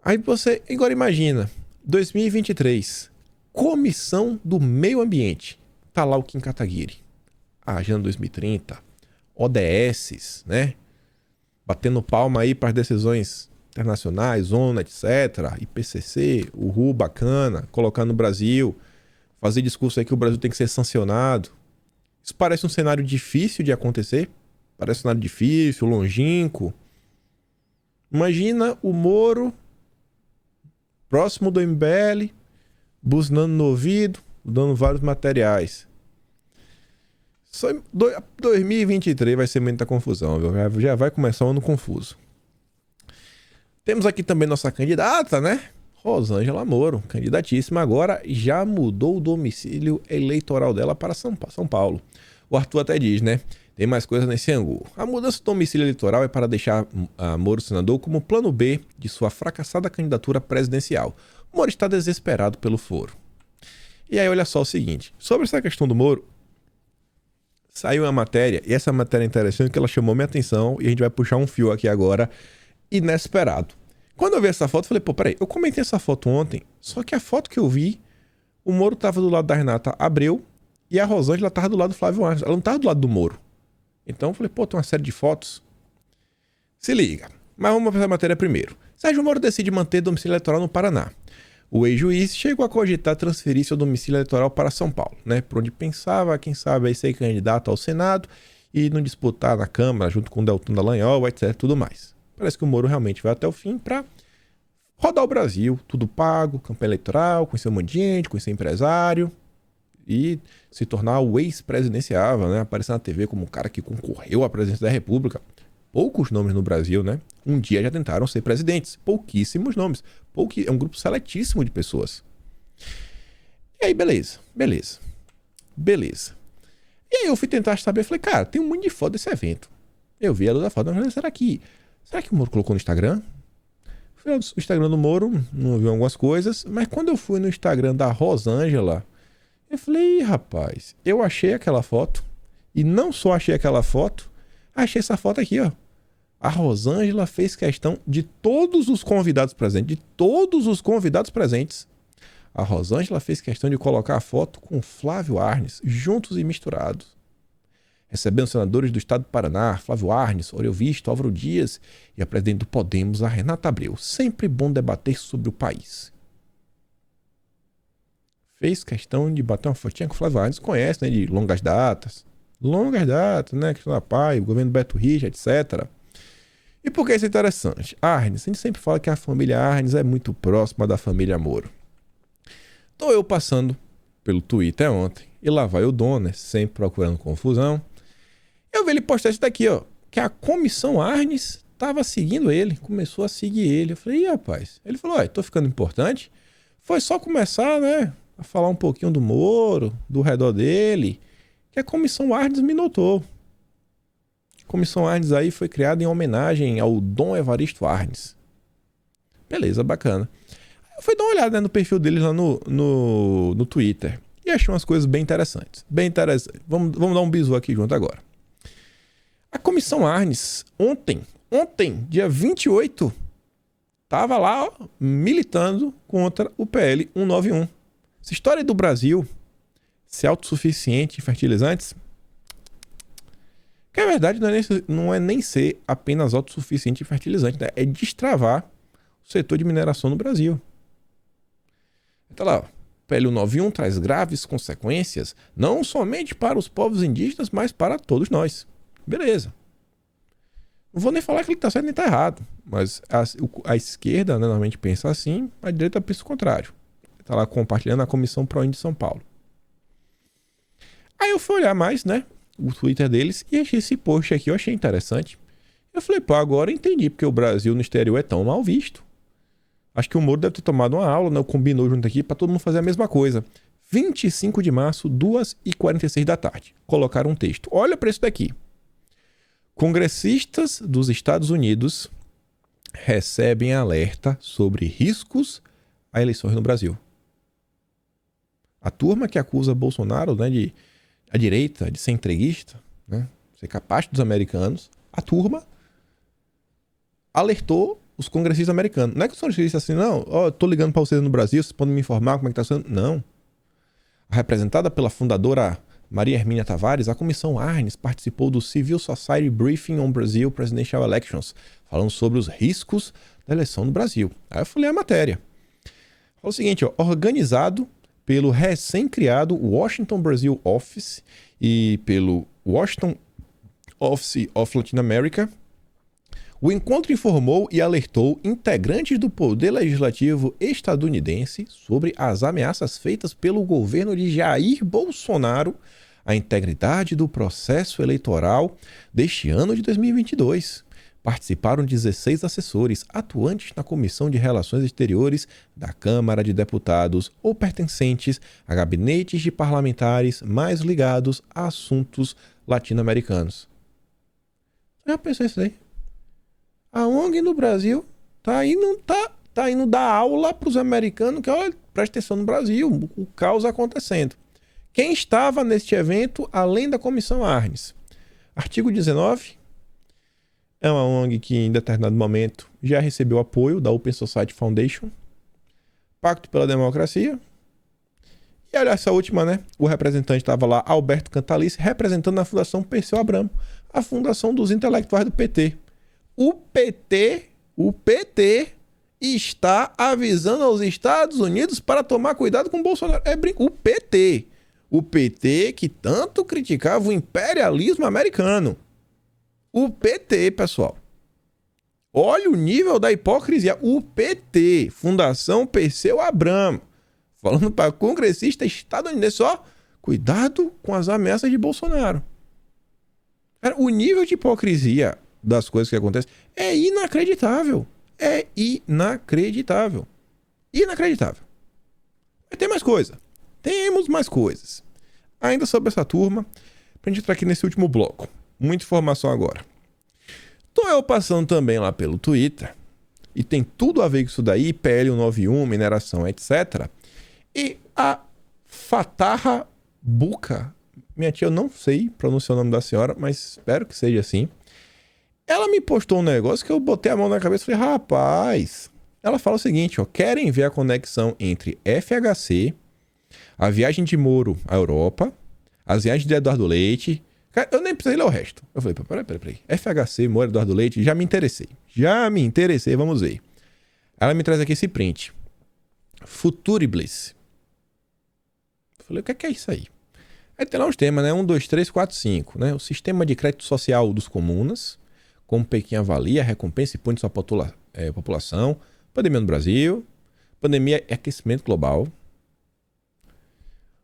Aí você, agora imagina, 2023... Comissão do Meio Ambiente. Tá lá o Kim Kataguiri. A Agenda 2030. ODS, né? Batendo palma aí para as decisões internacionais, ONU, etc. IPCC, Uhul, bacana. Colocar no Brasil. Fazer discurso aí que o Brasil tem que ser sancionado. Isso parece um cenário difícil de acontecer. Parece um cenário difícil, longínquo. Imagina o Moro próximo do MBL, buzinando no ouvido, dando vários materiais. Só 2023 vai ser muita confusão, viu? Já vai começar um ano confuso. Temos aqui também nossa candidata, né? Rosângela Moro, candidatíssima. Agora já mudou o domicílio eleitoral dela para São Paulo. O Arthur até diz, né? Tem mais coisa nesse ângulo. A mudança do domicílio eleitoral é para deixar a Moro senador como plano B de sua fracassada candidatura presidencial. Moro está desesperado pelo foro. E aí olha só o seguinte, sobre essa questão do Moro, saiu uma matéria, e essa matéria é interessante que ela chamou minha atenção, e a gente vai puxar um fio aqui agora, inesperado. Quando eu vi essa foto, eu falei, pô, peraí, eu comentei essa foto ontem, só que a foto que eu vi, o Moro estava do lado da Renata Abreu, E a Rosângela tava do lado do Flávio Arnes, ela não tava do lado do Moro. Então eu falei, pô, tem uma série de fotos. Se liga. Mas vamos para a matéria primeiro. Sérgio Moro decide manter domicílio eleitoral no Paraná. O ex-juiz chegou a cogitar transferir seu domicílio eleitoral para São Paulo, né? Por onde pensava, quem sabe, aí ser candidato ao Senado e não disputar na Câmara junto com o Deltan Dallagnol, etc, tudo mais. Parece que o Moro realmente vai até o fim para rodar o Brasil, tudo pago, campanha eleitoral, conhecer um monte de gente, conhecer empresário e se tornar o ex-presidenciável, né? Aparecer na TV como um cara que concorreu à presidência da República. Poucos nomes no Brasil, né? Um dia já tentaram ser presidentes. Pouquíssimos nomes. É um grupo seletíssimo de pessoas. E aí, beleza. E aí eu fui tentar saber, falei, cara, tem um monte de foto desse evento. Eu vi a da foto, mas falei, será que o Moro colocou no Instagram? Fui no Instagram do Moro, não vi algumas coisas, mas quando eu fui no Instagram da Rosângela, eu falei, ih, rapaz, eu achei aquela foto, e não só achei aquela foto, achei essa foto aqui, ó. A Rosângela fez questão de todos os convidados presentes, a Rosângela fez questão de colocar a foto com Flávio Arnes, juntos e misturados. Recebendo senadores do estado do Paraná, Flávio Arnes, Aurel Visto, Álvaro Dias e a presidente do Podemos, a Renata Abreu. Sempre bom debater sobre o país. Fez questão de bater uma fotinha com o Flávio Arnes, conhece, né, de longas datas, né, questão da PAI, o governo Beto Richa, etc. E por que isso é interessante? Arnes, a gente sempre fala que a família Arnes é muito próxima da família Moro. Tô eu passando pelo Twitter ontem, e lá vai o dono, né, sempre procurando confusão. Eu vi ele postar isso daqui, ó, que a comissão Arnes tava seguindo ele, começou a seguir ele. Eu falei, ih, rapaz. Ele falou, ó, tô ficando importante. Foi só começar, né, a falar um pouquinho do Moro, do redor dele, que a comissão Arnes me notou. A comissão Arnes aí foi criada em homenagem ao Dom Evaristo Arnes. Beleza, bacana. Eu fui dar uma olhada, né, no perfil dele lá no Twitter e achei umas coisas bem interessantes. Vamos dar um bisu aqui junto agora. A comissão Arnes, ontem, dia 28, tava lá, ó, militando contra o PL 191. Essa história do Brasil ser autossuficiente em fertilizantes, que a verdade não é nem ser apenas autossuficiente em fertilizantes, né? É destravar o setor de mineração no Brasil. Tá lá, ó. PL 191 traz graves consequências, não somente para os povos indígenas, mas para todos nós. Beleza. Não vou nem falar que ele tá certo nem tá errado, mas a esquerda, né, normalmente pensa assim, a direita pensa o contrário. Tá lá compartilhando a Comissão Pro-Índio de São Paulo. Aí eu fui olhar mais, né, o Twitter deles e achei esse post aqui, eu achei interessante. Eu falei, pô, agora eu entendi porque o Brasil no exterior é tão mal visto. Acho que o Moro deve ter tomado uma aula, né, combinou junto aqui para todo mundo fazer a mesma coisa. 25 de março, 2h46 da tarde. Colocaram um texto. Olha para isso daqui. Congressistas dos Estados Unidos recebem alerta sobre riscos a eleições no Brasil. A turma que acusa Bolsonaro, né, a direita, de ser entreguista, né, ser capaz dos americanos, a turma alertou os congressistas americanos. Não é que os congressistas assim, não, ó, tô ligando para vocês no Brasil, vocês podem me informar como é que tá sendo. Não. Representada pela fundadora Maria Hermínia Tavares, a comissão Arnes participou do Civil Society Briefing on Brazil Presidential Elections, falando sobre os riscos da eleição no Brasil. Aí eu falei a matéria. Fala o seguinte, ó, organizado pelo recém-criado Washington Brazil Office e pelo Washington Office of Latin America, o encontro informou e alertou integrantes do Poder Legislativo estadunidense sobre as ameaças feitas pelo governo de Jair Bolsonaro à integridade do processo eleitoral deste ano de 2022. Participaram 16 assessores atuantes na Comissão de Relações Exteriores da Câmara de Deputados ou pertencentes a gabinetes de parlamentares mais ligados a assuntos latino-americanos. Já pensou isso aí? A ONG no Brasil tá indo dar aula para os americanos que, olha, presta atenção no Brasil, o caos acontecendo. Quem estava neste evento, além da Comissão Arnes? Artigo 19, é uma ONG que em determinado momento já recebeu apoio da Open Society Foundation, Pacto pela Democracia E olha essa última, né? O representante estava lá, Alberto Cantalice, representando a Fundação Perseu Abramo, a fundação dos intelectuais do PT. O PT está avisando aos Estados Unidos para tomar cuidado com o Bolsonaro. O PT que tanto criticava o imperialismo americano. O PT, pessoal. Olha o nível da hipocrisia. O PT, Fundação Perseu Abramo, falando para congressista estadunidense, ó, cuidado com as ameaças de Bolsonaro. O nível de hipocrisia das coisas que acontecem é inacreditável. É inacreditável. Inacreditável. Mas tem mais coisa. Temos mais coisas. Ainda sobre essa turma, pra gente entrar aqui nesse último bloco. Muita informação agora. Tô eu passando também lá pelo Twitter, e tem tudo a ver com isso daí, PL 191, mineração, etc. E a Fataha Buka, minha tia, eu não sei pronunciar o nome da senhora, mas espero que seja assim. Ela me postou um negócio que eu botei a mão na cabeça e falei, rapaz... Ela fala o seguinte, ó, querem ver a conexão entre FHC, a viagem de Moro à Europa, as viagens de Eduardo Leite... Cara, eu nem precisei ler o resto. Eu falei, peraí. FHC, Moro, Eduardo Leite, já me interessei, vamos ver. Ela me traz aqui esse print. Futuriblis. Eu falei, o que é isso aí? Aí tem lá uns temas, né? 1, 2, 3, 4, 5, né? O sistema de crédito social dos comunas, como Pequim avalia, recompensa e pune sua população, pandemia no Brasil, pandemia e aquecimento global,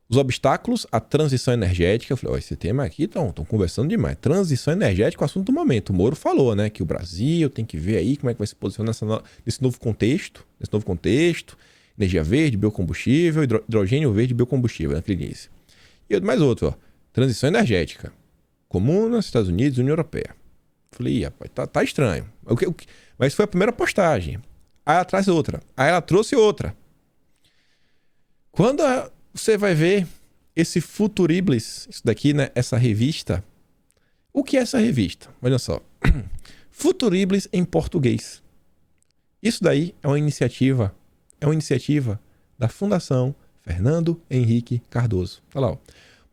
os obstáculos à transição energética. Eu falei, ó, esse tema aqui estão conversando demais. Transição energética é o assunto do momento. O Moro falou, né, que o Brasil tem que ver aí como é que vai se posicionar nesse novo contexto, energia verde, biocombustível, hidrogênio verde, biocombustível, né, que ele disse. E mais outro, ó, transição energética, comunas, Estados Unidos, União Europeia. Falei, rapaz, tá estranho. Mas foi a primeira postagem. Aí ela traz outra. Aí ela trouxe outra. Quando você vai ver esse Futuriblis, isso daqui, né? Essa revista. O que é essa revista? Olha só. Futuriblis em português. Isso daí é uma iniciativa da Fundação Fernando Henrique Cardoso. Olha lá, ó.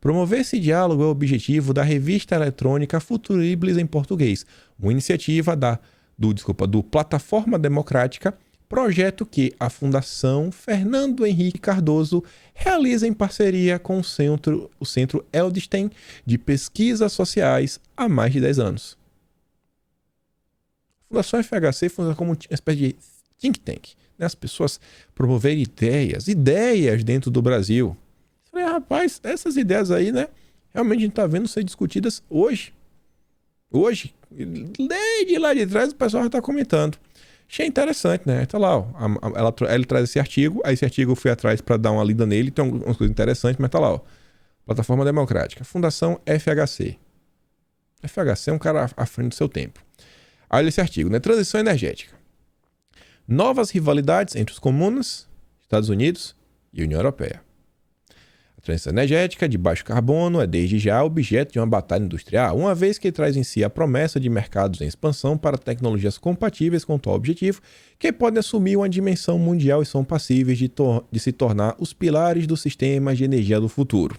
Promover esse diálogo é o objetivo da revista eletrônica Futuriblis em português, uma iniciativa do Plataforma Democrática, projeto que a Fundação Fernando Henrique Cardoso realiza em parceria com o Centro Edelstein de Pesquisas Sociais há mais de 10 anos. A Fundação FHC funciona como uma espécie de think tank, né? As pessoas promoverem ideias dentro do Brasil. Eu falei, rapaz, essas ideias aí, né? Realmente a gente tá vendo ser discutidas hoje. Desde lá de trás o pessoal já tá comentando. Achei interessante, né? Tá lá, ó. Ela traz esse artigo. Aí esse artigo eu fui atrás para dar uma lida nele. Tem umas coisas interessantes, mas tá lá, ó. Plataforma Democrática. Fundação FHC. FHC é um cara à frente do seu tempo. Aí olha esse artigo, né? Transição energética. Novas rivalidades entre os comunas, Estados Unidos e União Europeia. A transição energética de baixo carbono é desde já objeto de uma batalha industrial, uma vez que traz em si a promessa de mercados em expansão para tecnologias compatíveis com tal objetivo, que podem assumir uma dimensão mundial e são passíveis de se tornar os pilares dos sistemas de energia do futuro.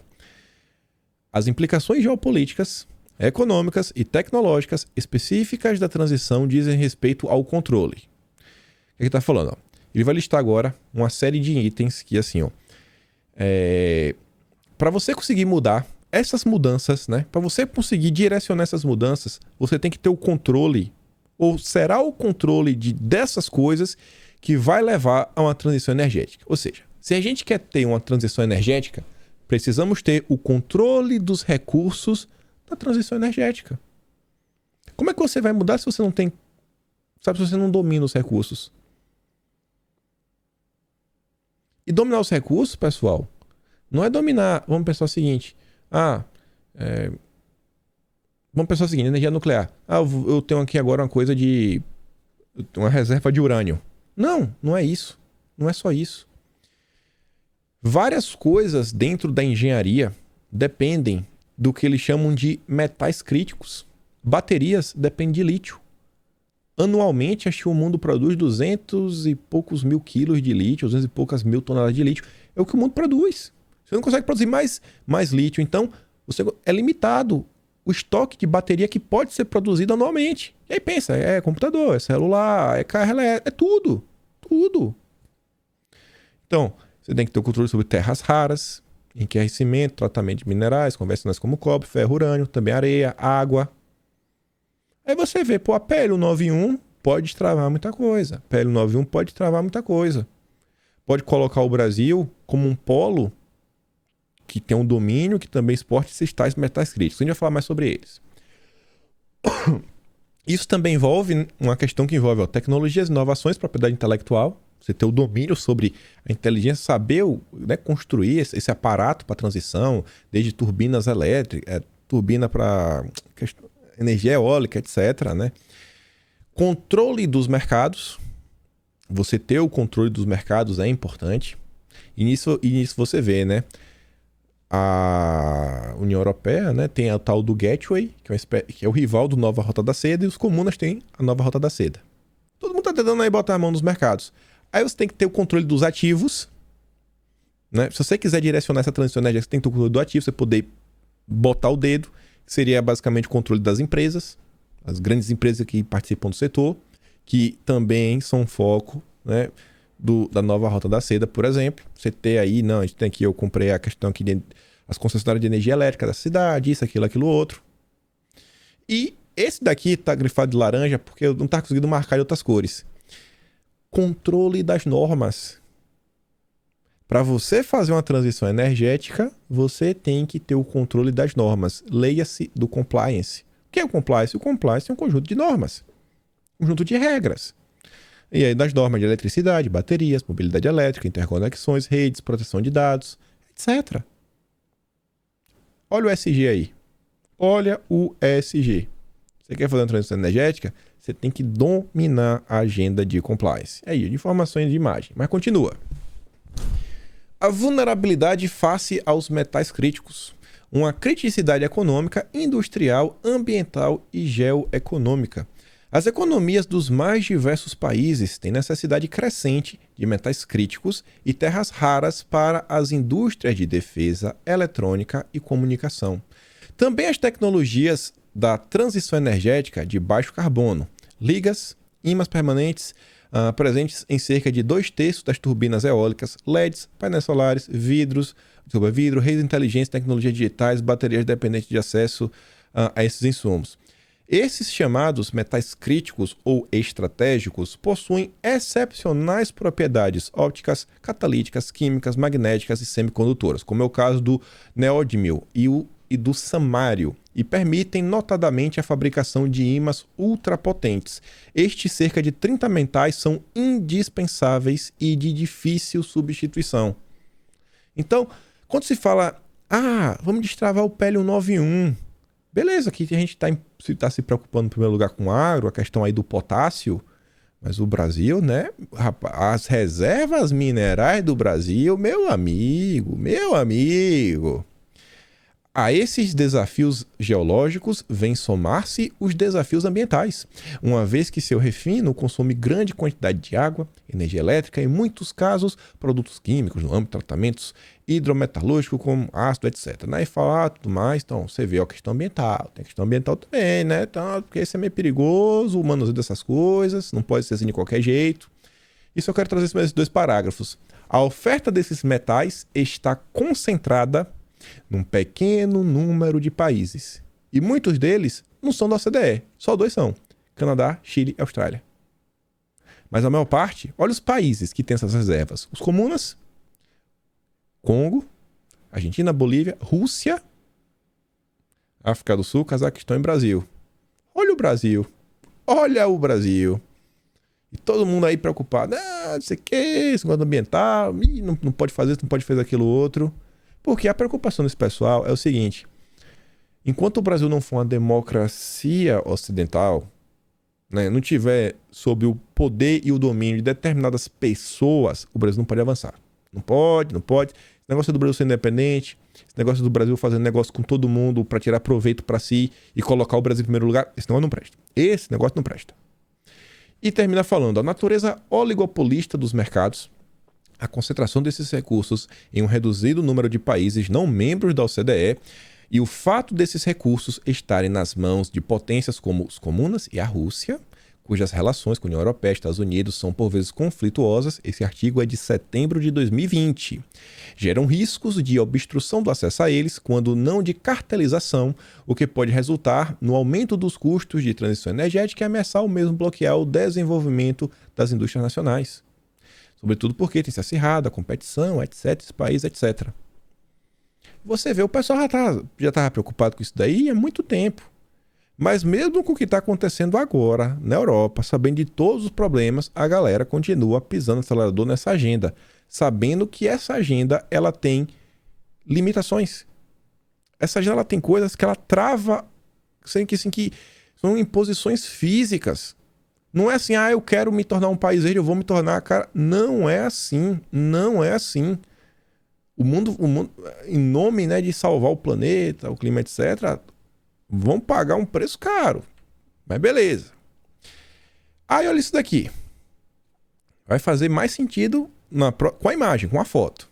As implicações geopolíticas, econômicas e tecnológicas específicas da transição dizem respeito ao controle. O que ele está falando? Ó? Ele vai listar agora uma série de itens que, assim, ó, para você conseguir mudar essas mudanças, né? Para você conseguir direcionar essas mudanças, você tem que ter o controle, ou será o controle dessas coisas que vai levar a uma transição energética. Ou seja, se a gente quer ter uma transição energética, precisamos ter o controle dos recursos da transição energética. Como é que você vai mudar se você não tem, sabe, se você não domina os recursos? E dominar os recursos, pessoal, não é dominar. Vamos pensar o seguinte. Vamos pensar o seguinte, energia nuclear. Eu tenho aqui agora uma coisa de uma reserva de urânio. Não é isso. Não é só isso. Várias coisas dentro da engenharia dependem do que eles chamam de metais críticos. Baterias dependem de lítio. Anualmente, acho que o mundo produz 200 e poucos mil quilos de lítio, 200 e poucas mil toneladas de lítio. É o que o mundo produz. Você não consegue produzir mais lítio. Então, é limitado o estoque de bateria que pode ser produzido anualmente. E aí pensa, é computador, é celular, é carro elétrico, é tudo. Tudo. Então, você tem que ter o controle sobre terras raras, enriquecimento, tratamento de minerais convencionais como cobre, ferro, urânio, também areia, água. Aí você vê, a PL 191 pode destravar muita coisa. PL 191 pode destravar muita coisa. Pode colocar o Brasil como um polo que tem um domínio que também exporta esses tais metais críticos. A gente vai falar mais sobre eles. Isso também envolve uma questão que envolve tecnologias, inovações, propriedade intelectual. Você ter o domínio sobre a inteligência, saber construir esse aparato para transição, desde turbinas elétricas, turbina para energia eólica, etc. Né? Controle dos mercados. Você ter o controle dos mercados é importante. E nisso você vê, né? A União Europeia, né, tem o tal do Gateway, que é o rival do Nova Rota da Seda, e os comunas têm a Nova Rota da Seda. Todo mundo está tentando aí botar a mão nos mercados. Aí você tem que ter o controle dos ativos. Né? Se você quiser direcionar essa transição energética, você tem que ter o controle do ativo, você poder botar o dedo, que seria basicamente o controle das empresas, as grandes empresas que participam do setor, que também são foco, né, da Nova Rota da Seda, por exemplo. Você ter aí, a gente tem aqui, eu comprei a questão aqui as concessionárias de energia elétrica da cidade, isso, aquilo, outro. E esse daqui tá grifado de laranja porque eu não tá conseguindo marcar de outras cores. Controle das normas. Para você fazer uma transição energética, você tem que ter o controle das normas. Leia-se do compliance. O que é o compliance? O compliance é um conjunto de normas, um conjunto de regras. E aí das normas de eletricidade, baterias, mobilidade elétrica, interconexões, redes, proteção de dados, etc. Olha o ESG aí. Olha o ESG. Você quer fazer uma transição energética? Você tem que dominar a agenda de compliance. Aí, de informações de imagem. Mas continua. A vulnerabilidade face aos metais críticos. Uma criticidade econômica, industrial, ambiental e geoeconômica. As economias dos mais diversos países têm necessidade crescente de metais críticos e terras raras para as indústrias de defesa, eletrônica e comunicação. Também as tecnologias da transição energética de baixo carbono, ligas, ímãs permanentes, presentes em cerca de 2/3 das turbinas eólicas, LEDs, painéis solares, vidro, redes inteligentes, tecnologias digitais, baterias dependentes de acesso a esses insumos. Esses chamados metais críticos ou estratégicos possuem excepcionais propriedades ópticas, catalíticas, químicas, magnéticas e semicondutoras, como é o caso do neodímio e do samário, e permitem notadamente a fabricação de ímãs ultrapotentes. Estes cerca de 30 metais são indispensáveis e de difícil substituição. Então, quando se fala, vamos destravar o PL 191, beleza, aqui a gente está se preocupando em primeiro lugar com o agro, a questão aí do potássio, mas o Brasil, né, as reservas minerais do Brasil, meu amigo, a esses desafios geológicos vêm somar-se os desafios ambientais, uma vez que seu refino consome grande quantidade de água, energia elétrica e, em muitos casos, produtos químicos no âmbito de tratamentos hidrometalúrgicos como ácido, etc. E falar tudo mais, então você vê a questão ambiental, tem a questão ambiental também, né? Então, porque isso é meio perigoso, o manuseio dessas coisas, não pode ser assim de qualquer jeito. Isso eu quero trazer esses 2 parágrafos. A oferta desses metais está concentrada num pequeno número de países. E muitos deles não são da OCDE, só 2 são: Canadá, Chile e Austrália. Mas a maior parte, olha os países que têm essas reservas: os comunas, Congo, Argentina, Bolívia, Rússia, África do Sul, Cazaquistão e Brasil. Olha o Brasil. Olha o Brasil. E todo mundo aí preocupado. Não sei o que, esse negócio ambiental, não pode fazer isso, não pode fazer aquilo outro. Porque a preocupação desse pessoal é o seguinte: enquanto o Brasil não for uma democracia ocidental, né, não tiver sob o poder e o domínio de determinadas pessoas, o Brasil não pode avançar. Não pode. Esse negócio do Brasil ser independente, esse negócio do Brasil fazendo negócio com todo mundo para tirar proveito para si e colocar o Brasil em primeiro lugar, esse negócio não presta. Esse negócio não presta. E termina falando: a natureza oligopolista dos mercados a concentração desses recursos em um reduzido número de países não membros da OCDE e o fato desses recursos estarem nas mãos de potências como os comunas e a Rússia, cujas relações com a União Europeia e Estados Unidos são por vezes conflituosas, esse artigo é de setembro de 2020, geram riscos de obstrução do acesso a eles, quando não de cartelização, o que pode resultar no aumento dos custos de transição energética e ameaçar ou mesmo bloquear o desenvolvimento das indústrias nacionais. Sobretudo porque tem se acirrado a competição, etc., esse país, etc. Você vê, o pessoal já estava preocupado com isso daí há muito tempo. Mas mesmo com o que está acontecendo agora na Europa, sabendo de todos os problemas, a galera continua pisando no acelerador nessa agenda, sabendo que essa agenda ela tem limitações. Essa agenda ela tem coisas que ela trava, que são imposições físicas. Não é assim, eu quero me tornar um país verde, eu vou me tornar, cara. Não é assim, não é assim. O mundo em nome, né, de salvar o planeta, o clima, etc., vão pagar um preço caro. Mas beleza. Aí olha isso daqui. Vai fazer mais sentido com a imagem, com a foto.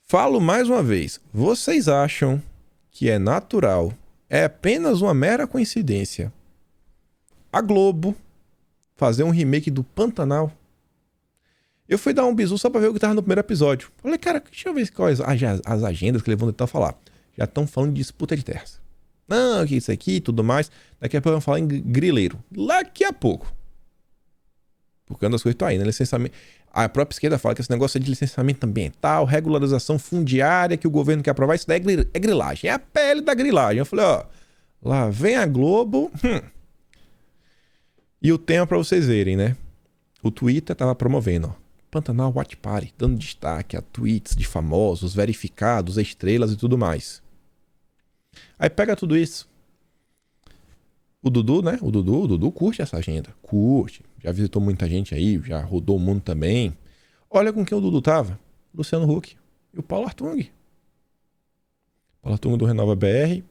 Falo mais uma vez. Vocês acham que é natural, é apenas uma mera coincidência, a Globo fazer um remake do Pantanal? Eu fui dar um bisu só pra ver o que tava no primeiro episódio. Falei, cara, deixa eu ver quais as agendas que eles vão tentar falar. Já estão falando de disputa de terras. Não, que isso aqui e tudo mais. Daqui a pouco vamos falar em grileiro. Daqui a pouco. Porque uma das coisas que estão aí, né? Licenciamento. A própria esquerda fala que esse negócio é de licenciamento ambiental, regularização fundiária, que o governo quer aprovar. Isso daí é grilagem. É a pele da grilagem. Eu falei, lá vem a Globo. E o tema pra vocês verem, né? O Twitter tava promovendo, Pantanal Watch Party, dando destaque a tweets de famosos, verificados, estrelas e tudo mais. Aí pega tudo isso. O Dudu, né? O Dudu curte essa agenda. Curte. Já visitou muita gente aí, já rodou o mundo também. Olha com quem o Dudu tava. Luciano Huck e o Paulo Artung. Paulo Artung do Renova BR,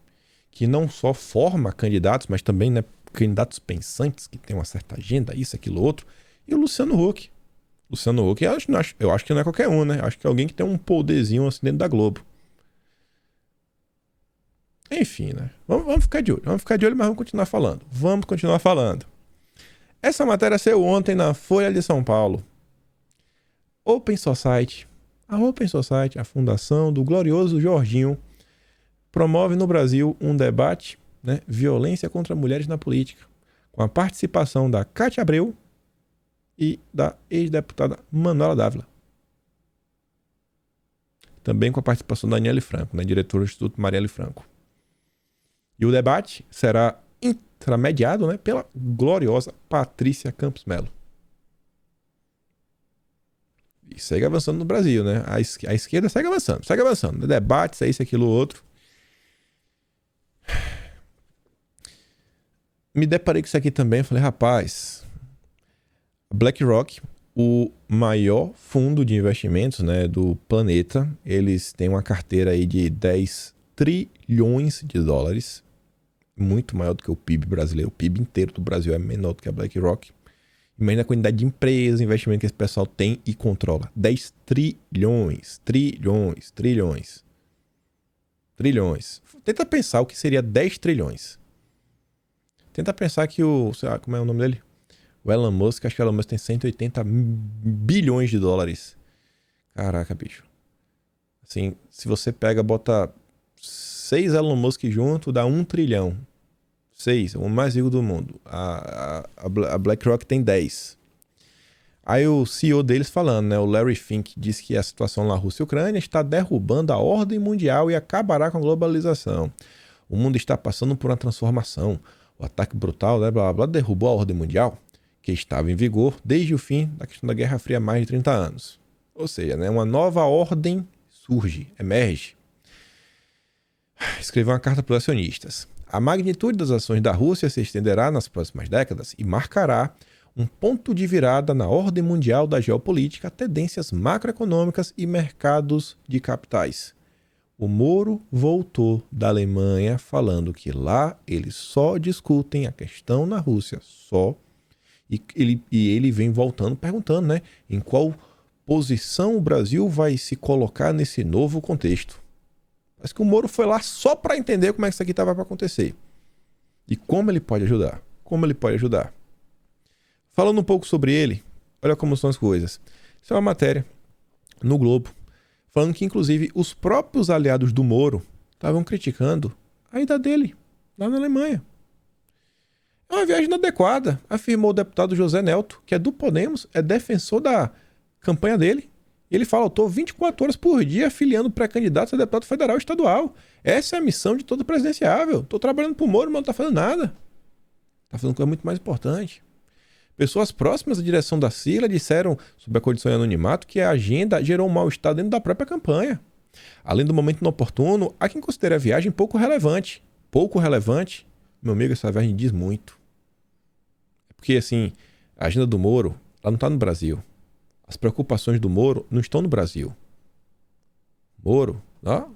que não só forma candidatos, mas também, né, candidatos pensantes, que tem uma certa agenda, isso, aquilo, outro. E o Luciano Huck. Luciano Huck, eu acho que não é qualquer um, né? Acho que é alguém que tem um poderzinho assim dentro da Globo. Enfim, né? Vamos ficar de olho. Vamos ficar de olho, mas vamos continuar falando. Vamos continuar falando. Essa matéria saiu ontem na Folha de São Paulo. Open Society. A Open Society, a fundação do glorioso Jorginho, promove no Brasil um debate, né, violência contra mulheres na política, com a participação da Cátia Abreu e da ex-deputada Manuela Dávila. Também com a participação da Aniele Franco, né, diretora do Instituto Marielle Franco. E o debate será intramediado, né, pela gloriosa Patrícia Campos Melo. E segue avançando no Brasil, né? A esquerda segue avançando. Debate, isso, aquilo, outro. Me deparei com isso aqui também, falei, rapaz, BlackRock, o maior fundo de investimentos, né, do planeta, eles têm uma carteira aí de 10 trilhões de dólares, muito maior do que o PIB brasileiro. O PIB inteiro do Brasil é menor do que a BlackRock. Imagina a quantidade de empresas, investimento que esse pessoal tem e controla. 10 trilhões. Tenta pensar o que seria 10 trilhões. Tenta pensar que sei lá, como é o nome dele? O Elon Musk, acho que o Elon Musk tem 180 bilhões de dólares. Caraca, bicho. Assim, se você bota 6 Elon Musk junto, dá 1 trilhão. 6, o mais rico do mundo. A BlackRock tem 10. Aí o CEO deles falando, né, o Larry Fink, diz que a situação na Rússia e Ucrânia está derrubando a ordem mundial e acabará com a globalização. O mundo está passando por uma transformação. O ataque brutal, né, blá, blá, blá, derrubou a ordem mundial, que estava em vigor desde o fim da questão da Guerra Fria há mais de 30 anos. Ou seja, né, uma nova ordem surge, emerge. Escreveu uma carta para os acionistas. A magnitude das ações da Rússia se estenderá nas próximas décadas e marcará um ponto de virada na ordem mundial da geopolítica, tendências macroeconômicas e mercados de capitais. O Moro voltou da Alemanha falando que lá eles só discutem a questão na Rússia, só. E ele vem voltando perguntando, né, em qual posição o Brasil vai se colocar nesse novo contexto? Parece que o Moro foi lá só para entender como é que isso aqui estava para acontecer. E como ele pode ajudar? Como ele pode ajudar? Falando um pouco sobre ele, olha como são as coisas. Isso é uma matéria no Globo, falando que inclusive os próprios aliados do Moro estavam criticando a ida dele lá na Alemanha. É uma viagem inadequada, afirmou o deputado José Nelto, que é do Podemos, é defensor da campanha dele. Ele fala: eu estou 24 horas por dia afiliando pré-candidatos a deputado federal e estadual. Essa é a missão de todo presidenciável. Estou trabalhando pro Moro, mas não está fazendo nada. Está fazendo coisa muito mais importante. Pessoas próximas à direção da sigla disseram sobre a condição de anonimato que a agenda gerou um mal-estar dentro da própria campanha. Além do momento inoportuno, há quem considere a viagem pouco relevante. Pouco relevante? Meu amigo, essa viagem diz muito. Porque, assim, a agenda do Moro, ela não está no Brasil. As preocupações do Moro não estão no Brasil. Moro, ó,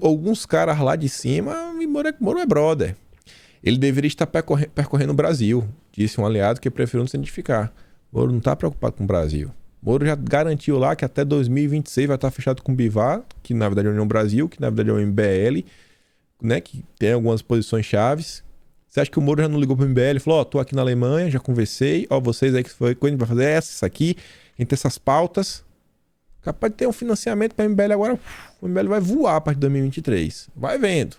alguns caras lá de cima, Moro é brother. Ele deveria estar percorrendo o Brasil, disse um aliado que preferiu não se identificar. Moro não está preocupado com o Brasil. Moro já garantiu lá que até 2026 vai estar fechado com o Bivar, que na verdade é a União Brasil, que na verdade é o MBL, né, que tem algumas posições chaves. Você acha que o Moro já não ligou para o MBL e falou: ó, tô aqui na Alemanha, já conversei, ó, vocês aí que foi, quando a gente vai fazer essa aqui, a gente tem essas pautas. Capaz de ter um financiamento para o MBL agora, o MBL vai voar a partir de 2023. Vai vendo.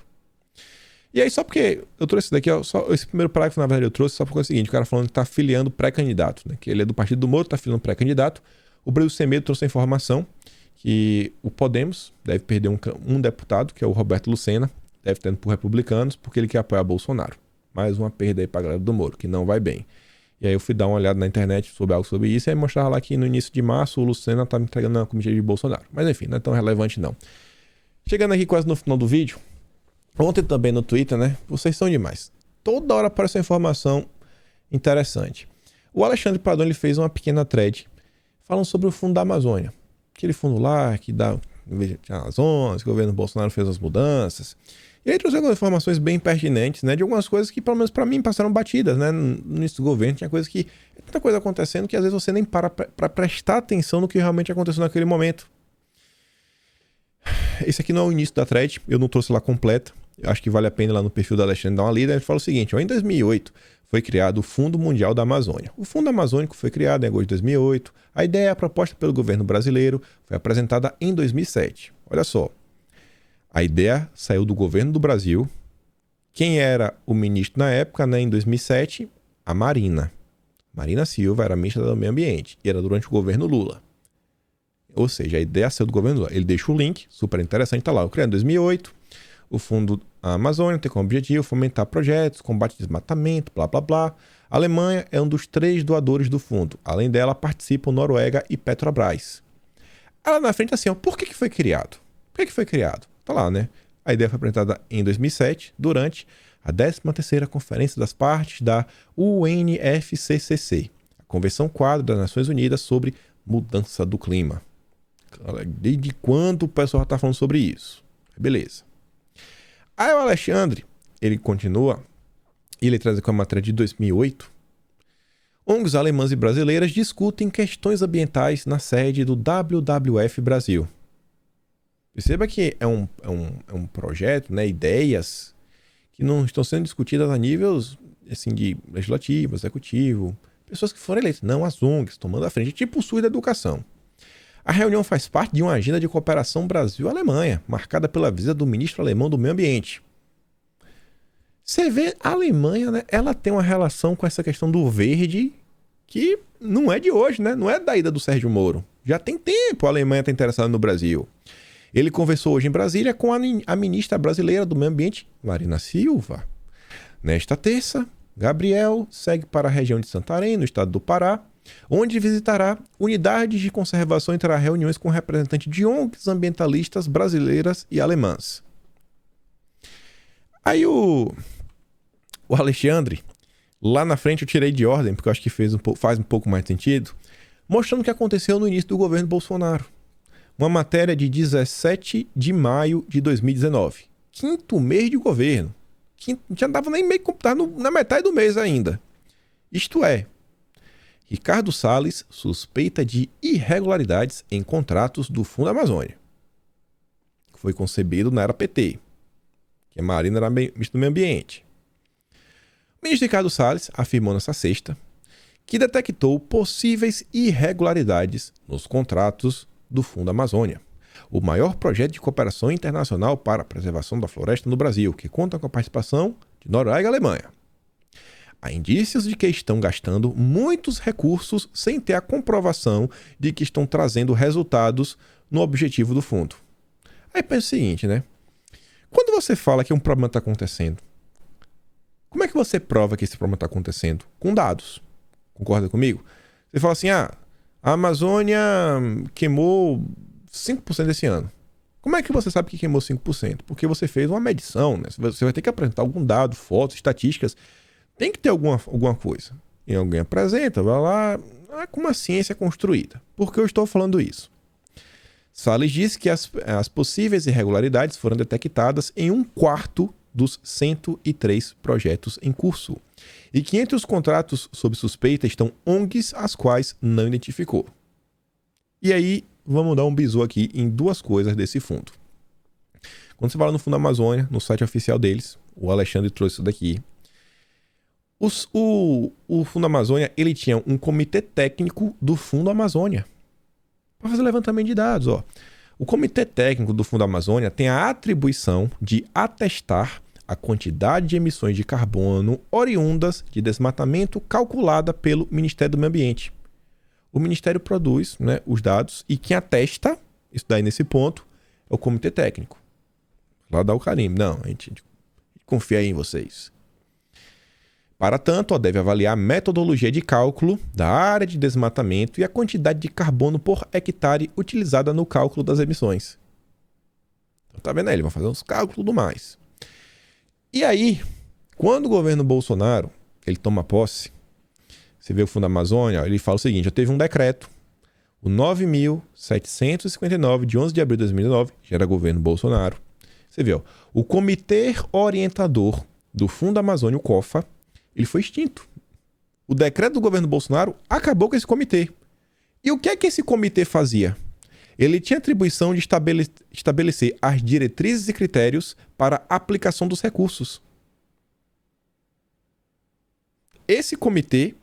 E aí, só porque eu trouxe isso daqui, ó, só esse primeiro parágrafo, na verdade, eu trouxe só porque é o seguinte: o cara falando que tá filiando pré-candidato, né? Que ele é do partido do Moro, tá filiando pré-candidato. O Brasil Sem Medo trouxe a informação que o Podemos deve perder um deputado, que é o Roberto Lucena, deve estar indo por republicanos, porque ele quer apoiar Bolsonaro. Mais uma perda aí pra galera do Moro, que não vai bem. E aí eu fui dar uma olhada na internet sobre algo sobre isso, e aí mostrava lá que no início de março o Lucena tá me entregando na comitiva de Bolsonaro. Mas enfim, não é tão relevante não. Chegando aqui quase no final do vídeo, ontem também no Twitter, né? Vocês são demais. Toda hora aparece uma informação interessante. O Alexandre Pardon, ele fez uma pequena thread falando sobre o fundo da Amazônia. Aquele fundo lá que dá as zonas, que o governo Bolsonaro fez as mudanças. E aí trouxe algumas informações bem pertinentes, né? De algumas coisas que, pelo menos para mim, passaram batidas, né? No início do governo tinha coisas que... Tanta coisa acontecendo que às vezes você nem para prestar atenção no que realmente aconteceu naquele momento. Esse aqui não é o início da thread, eu não trouxe lá completa. Eu acho que vale a pena ir lá no perfil da Alexandre dar uma lida. Ele fala o seguinte: ó, em 2008 foi criado o Fundo Mundial da Amazônia. O Fundo Amazônico foi criado em agosto de 2008. A ideia proposta pelo governo brasileiro foi apresentada em 2007. Olha só, a ideia saiu do governo do Brasil. Quem era o ministro na época, né, em 2007? A Marina. Marina Silva era ministra do Meio Ambiente e era durante o governo Lula. Ou seja, a ideia saiu do governo Lula. Ele deixa o link, super interessante, tá lá. Eu criei em 2008. O Fundo Amazônia tem como objetivo fomentar projetos, combate ao desmatamento, blá blá blá. A Alemanha é um dos 3 doadores do fundo. Além dela, participam Noruega e Petrobras. Ela na frente assim, ó, por que foi criado? Por que foi criado? Tá lá, né? A ideia foi apresentada em 2007, durante a 13ª Conferência das Partes da UNFCCC, a Convenção Quadro das Nações Unidas sobre Mudança do Clima. Desde quando o pessoal está falando sobre isso? Beleza. Aí o Alexandre, ele continua, e ele traz aqui uma matéria de 2008. ONGs alemãs e brasileiras discutem questões ambientais na sede do WWF Brasil. Perceba que é um projeto, né, ideias que não estão sendo discutidas a níveis assim, de legislativo, executivo, pessoas que foram eleitas, não as ONGs, tomando a frente, tipo o SUS da educação. A reunião faz parte de uma agenda de cooperação Brasil-Alemanha, marcada pela visita do ministro alemão do Meio Ambiente. Você vê, a Alemanha, né, ela tem uma relação com essa questão do verde que não é de hoje, né? Não é da ida do Sérgio Moro. Já tem tempo a Alemanha está interessada no Brasil. Ele conversou hoje em Brasília com a ministra brasileira do Meio Ambiente, Marina Silva. Nesta terça, Gabriel segue para a região de Santarém, no estado do Pará, onde visitará unidades de conservação e terá reuniões com representantes de ONGs ambientalistas brasileiras e alemãs. Aí o Alexandre, lá na frente eu tirei de ordem, porque eu acho que faz um pouco mais sentido, mostrando o que aconteceu no início do governo Bolsonaro. Uma matéria de 17 de maio de 2019. 5º mês de governo. Já não estava nem meio, na metade do mês ainda. Isto é, Ricardo Salles suspeita de irregularidades em contratos do Fundo Amazônia. Foi concebido na era PT, que a Marina era ministro do Meio Ambiente. O ministro Ricardo Salles afirmou nessa sexta que detectou possíveis irregularidades nos contratos do Fundo Amazônia, o maior projeto de cooperação internacional para a preservação da floresta no Brasil, que conta com a participação de Noruega e Alemanha. Há indícios de que estão gastando muitos recursos sem ter a comprovação de que estão trazendo resultados no objetivo do fundo. Aí pensa o seguinte, né? Quando você fala que um problema está acontecendo, como é que você prova que esse problema está acontecendo? Com dados. Concorda comigo? Você fala assim, a Amazônia queimou 5% desse ano. Como é que você sabe que queimou 5%? Porque você fez uma medição, né? Você vai ter que apresentar algum dado, fotos, estatísticas. Tem que ter alguma coisa. E alguém apresenta, vai lá, com uma ciência construída. Por que eu estou falando isso? Salles disse que as possíveis irregularidades foram detectadas em 1/4 dos 103 projetos em curso. E que entre os contratos sob suspeita estão ONGs as quais não identificou. E aí, vamos dar um bisu aqui em duas coisas desse fundo. Quando você fala no Fundo Amazônia, no site oficial deles, o Alexandre trouxe isso daqui. O Fundo Amazônia, ele tinha um comitê técnico do Fundo Amazônia para fazer levantamento de dados. Ó. O comitê técnico do Fundo Amazônia tem a atribuição de atestar a quantidade de emissões de carbono oriundas de desmatamento calculada pelo Ministério do Meio Ambiente. O Ministério produz, né, os dados e quem atesta, isso daí nesse ponto, é o comitê técnico. Lá dá o carimbo. Não, a gente confia aí em vocês. Para tanto, deve avaliar a metodologia de cálculo da área de desmatamento e a quantidade de carbono por hectare utilizada no cálculo das emissões. Então, tá vendo aí? Ele vai fazer uns cálculos e tudo mais. E aí, quando o governo Bolsonaro ele toma posse, você vê o Fundo Amazônia, ele fala o seguinte, já teve um decreto, o 9.759, de 11 de abril de 2009, já era governo Bolsonaro. Você vê, ó, o Comitê Orientador do Fundo Amazônia, o COFA, ele foi extinto. O decreto do governo Bolsonaro acabou com esse comitê. E o que é que esse comitê fazia? Ele tinha atribuição de estabelecer as diretrizes e critérios para a aplicação dos recursos. Esse comitê,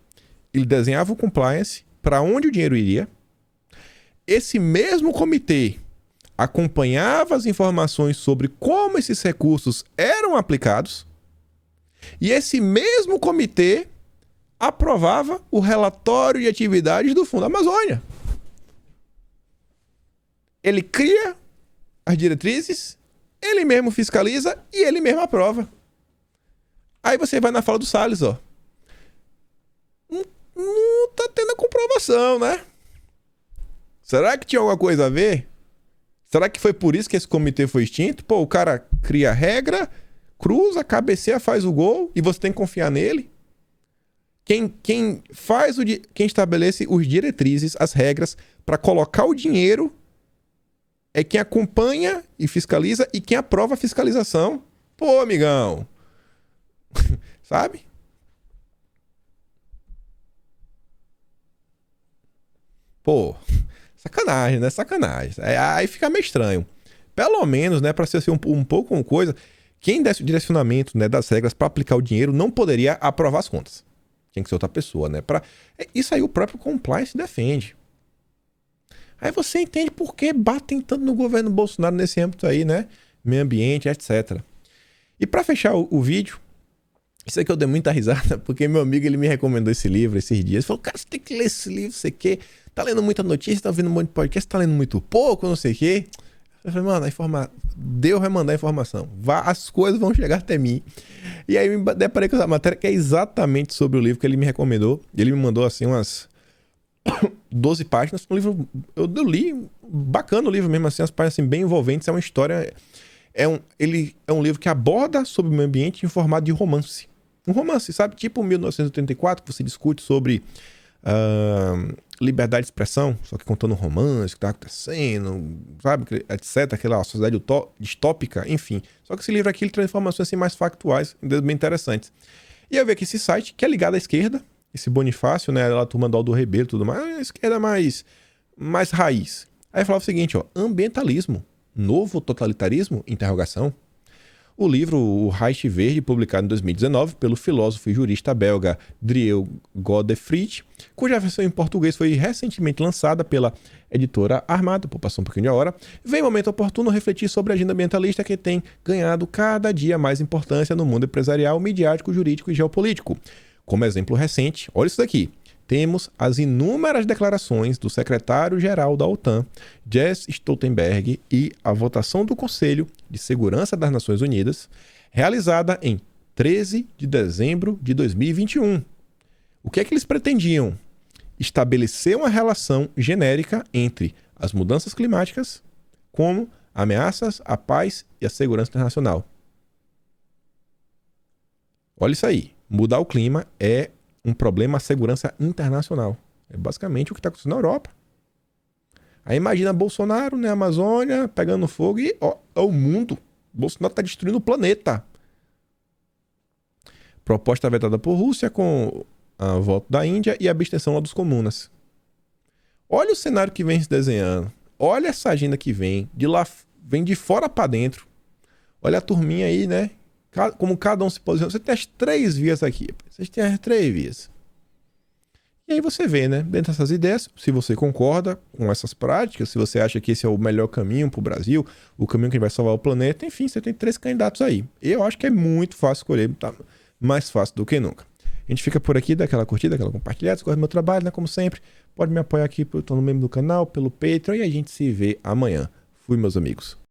ele desenhava o compliance para onde o dinheiro iria. Esse mesmo comitê acompanhava as informações sobre como esses recursos eram aplicados. E esse mesmo comitê aprovava o relatório de atividades do Fundo Amazônia. Ele cria as diretrizes, ele mesmo fiscaliza e ele mesmo aprova. Aí você vai na fala do Salles, ó. Não tá tendo a comprovação, né? Será que tinha alguma coisa a ver? Será que foi por isso que esse comitê foi extinto? Pô, o cara cria regra, cruza, cabeceia, faz o gol e você tem que confiar nele? Quem estabelece os diretrizes, as regras para colocar o dinheiro é quem acompanha e fiscaliza e quem aprova a fiscalização. Pô, amigão. Sabe? Pô, sacanagem, né? Sacanagem. Aí fica meio estranho. Pelo menos, né, para ser assim, um pouco uma coisa, quem desse o direcionamento, né, das regras para aplicar o dinheiro não poderia aprovar as contas. Tem que ser outra pessoa, né? Isso aí o próprio compliance defende. Aí você entende por que batem tanto no governo Bolsonaro nesse âmbito aí, né? Meio ambiente, etc. E para fechar o vídeo, isso aqui eu dei muita risada, porque meu amigo ele me recomendou esse livro esses dias. Ele falou, cara, você tem que ler esse livro, você quer? Tá lendo muita notícia, tá ouvindo um monte de podcast, tá lendo muito pouco, não sei o quê. Eu falei, mano, Deus vai mandar a informação. As coisas vão chegar até mim. E aí me deparei com essa matéria que é exatamente sobre o livro que ele me recomendou. Ele me mandou assim umas 12 páginas. Um livro, eu li, bacana o livro mesmo, assim, as páginas assim, bem envolventes. É uma história. Ele é um livro que aborda sobre o meio ambiente em formato de romance. Um romance, sabe? Tipo 1984, que você discute sobre liberdade de expressão, só que contando um romance, o que tá acontecendo, sabe? Etc. Aquela sociedade distópica, enfim. Só que esse livro aqui ele traz informações assim, mais factuais, bem interessantes. E eu vi aqui esse site, que é ligado à esquerda. esse Bonifácio, né, a turma do Aldo Rebelo e tudo mais, a esquerda mais raiz. Aí falava o seguinte, ó, ambientalismo, novo totalitarismo? Interrogação. O livro O Reich Verde, publicado em 2019 pelo filósofo e jurista belga Driel Godefried, cuja versão em português foi recentemente lançada pela editora Armada, por passar um pouquinho de hora, vem momento oportuno refletir sobre a agenda ambientalista que tem ganhado cada dia mais importância no mundo empresarial, midiático, jurídico e geopolítico. Como exemplo recente, olha isso daqui. Temos as inúmeras declarações do secretário-geral da OTAN, Jens Stoltenberg, e a votação do Conselho de Segurança das Nações Unidas, realizada em 13 de dezembro de 2021. O que é que eles pretendiam? Estabelecer uma relação genérica entre as mudanças climáticas como ameaças à paz e à segurança internacional. Olha isso aí. Mudar o clima é um problema à segurança internacional. É basicamente o que está acontecendo na Europa. Aí imagina Bolsonaro, né, Amazônia, pegando fogo e ó, é o mundo. Bolsonaro está destruindo o planeta. Proposta vetada por Rússia com a voto da Índia e a abstenção lá dos comunas. Olha o cenário que vem se desenhando. Olha essa agenda que vem. De lá, vem de fora para dentro. Olha a turminha aí, né? Como cada um se posiciona. Você tem as 3 vias aqui. Vocês têm as 3 vias. E aí você vê, né? Dentro dessas ideias, se você concorda com essas práticas, se você acha que esse é o melhor caminho para o Brasil, o caminho que vai salvar o planeta, enfim, você tem 3 candidatos aí. Eu acho que é muito fácil escolher, tá? Mais fácil do que nunca. A gente fica por aqui, dá aquela curtida, aquela compartilhada. Se gosta do meu trabalho, né? Como sempre, pode me apoiar aqui no membro do canal, pelo Patreon, e a gente se vê amanhã. Fui, meus amigos.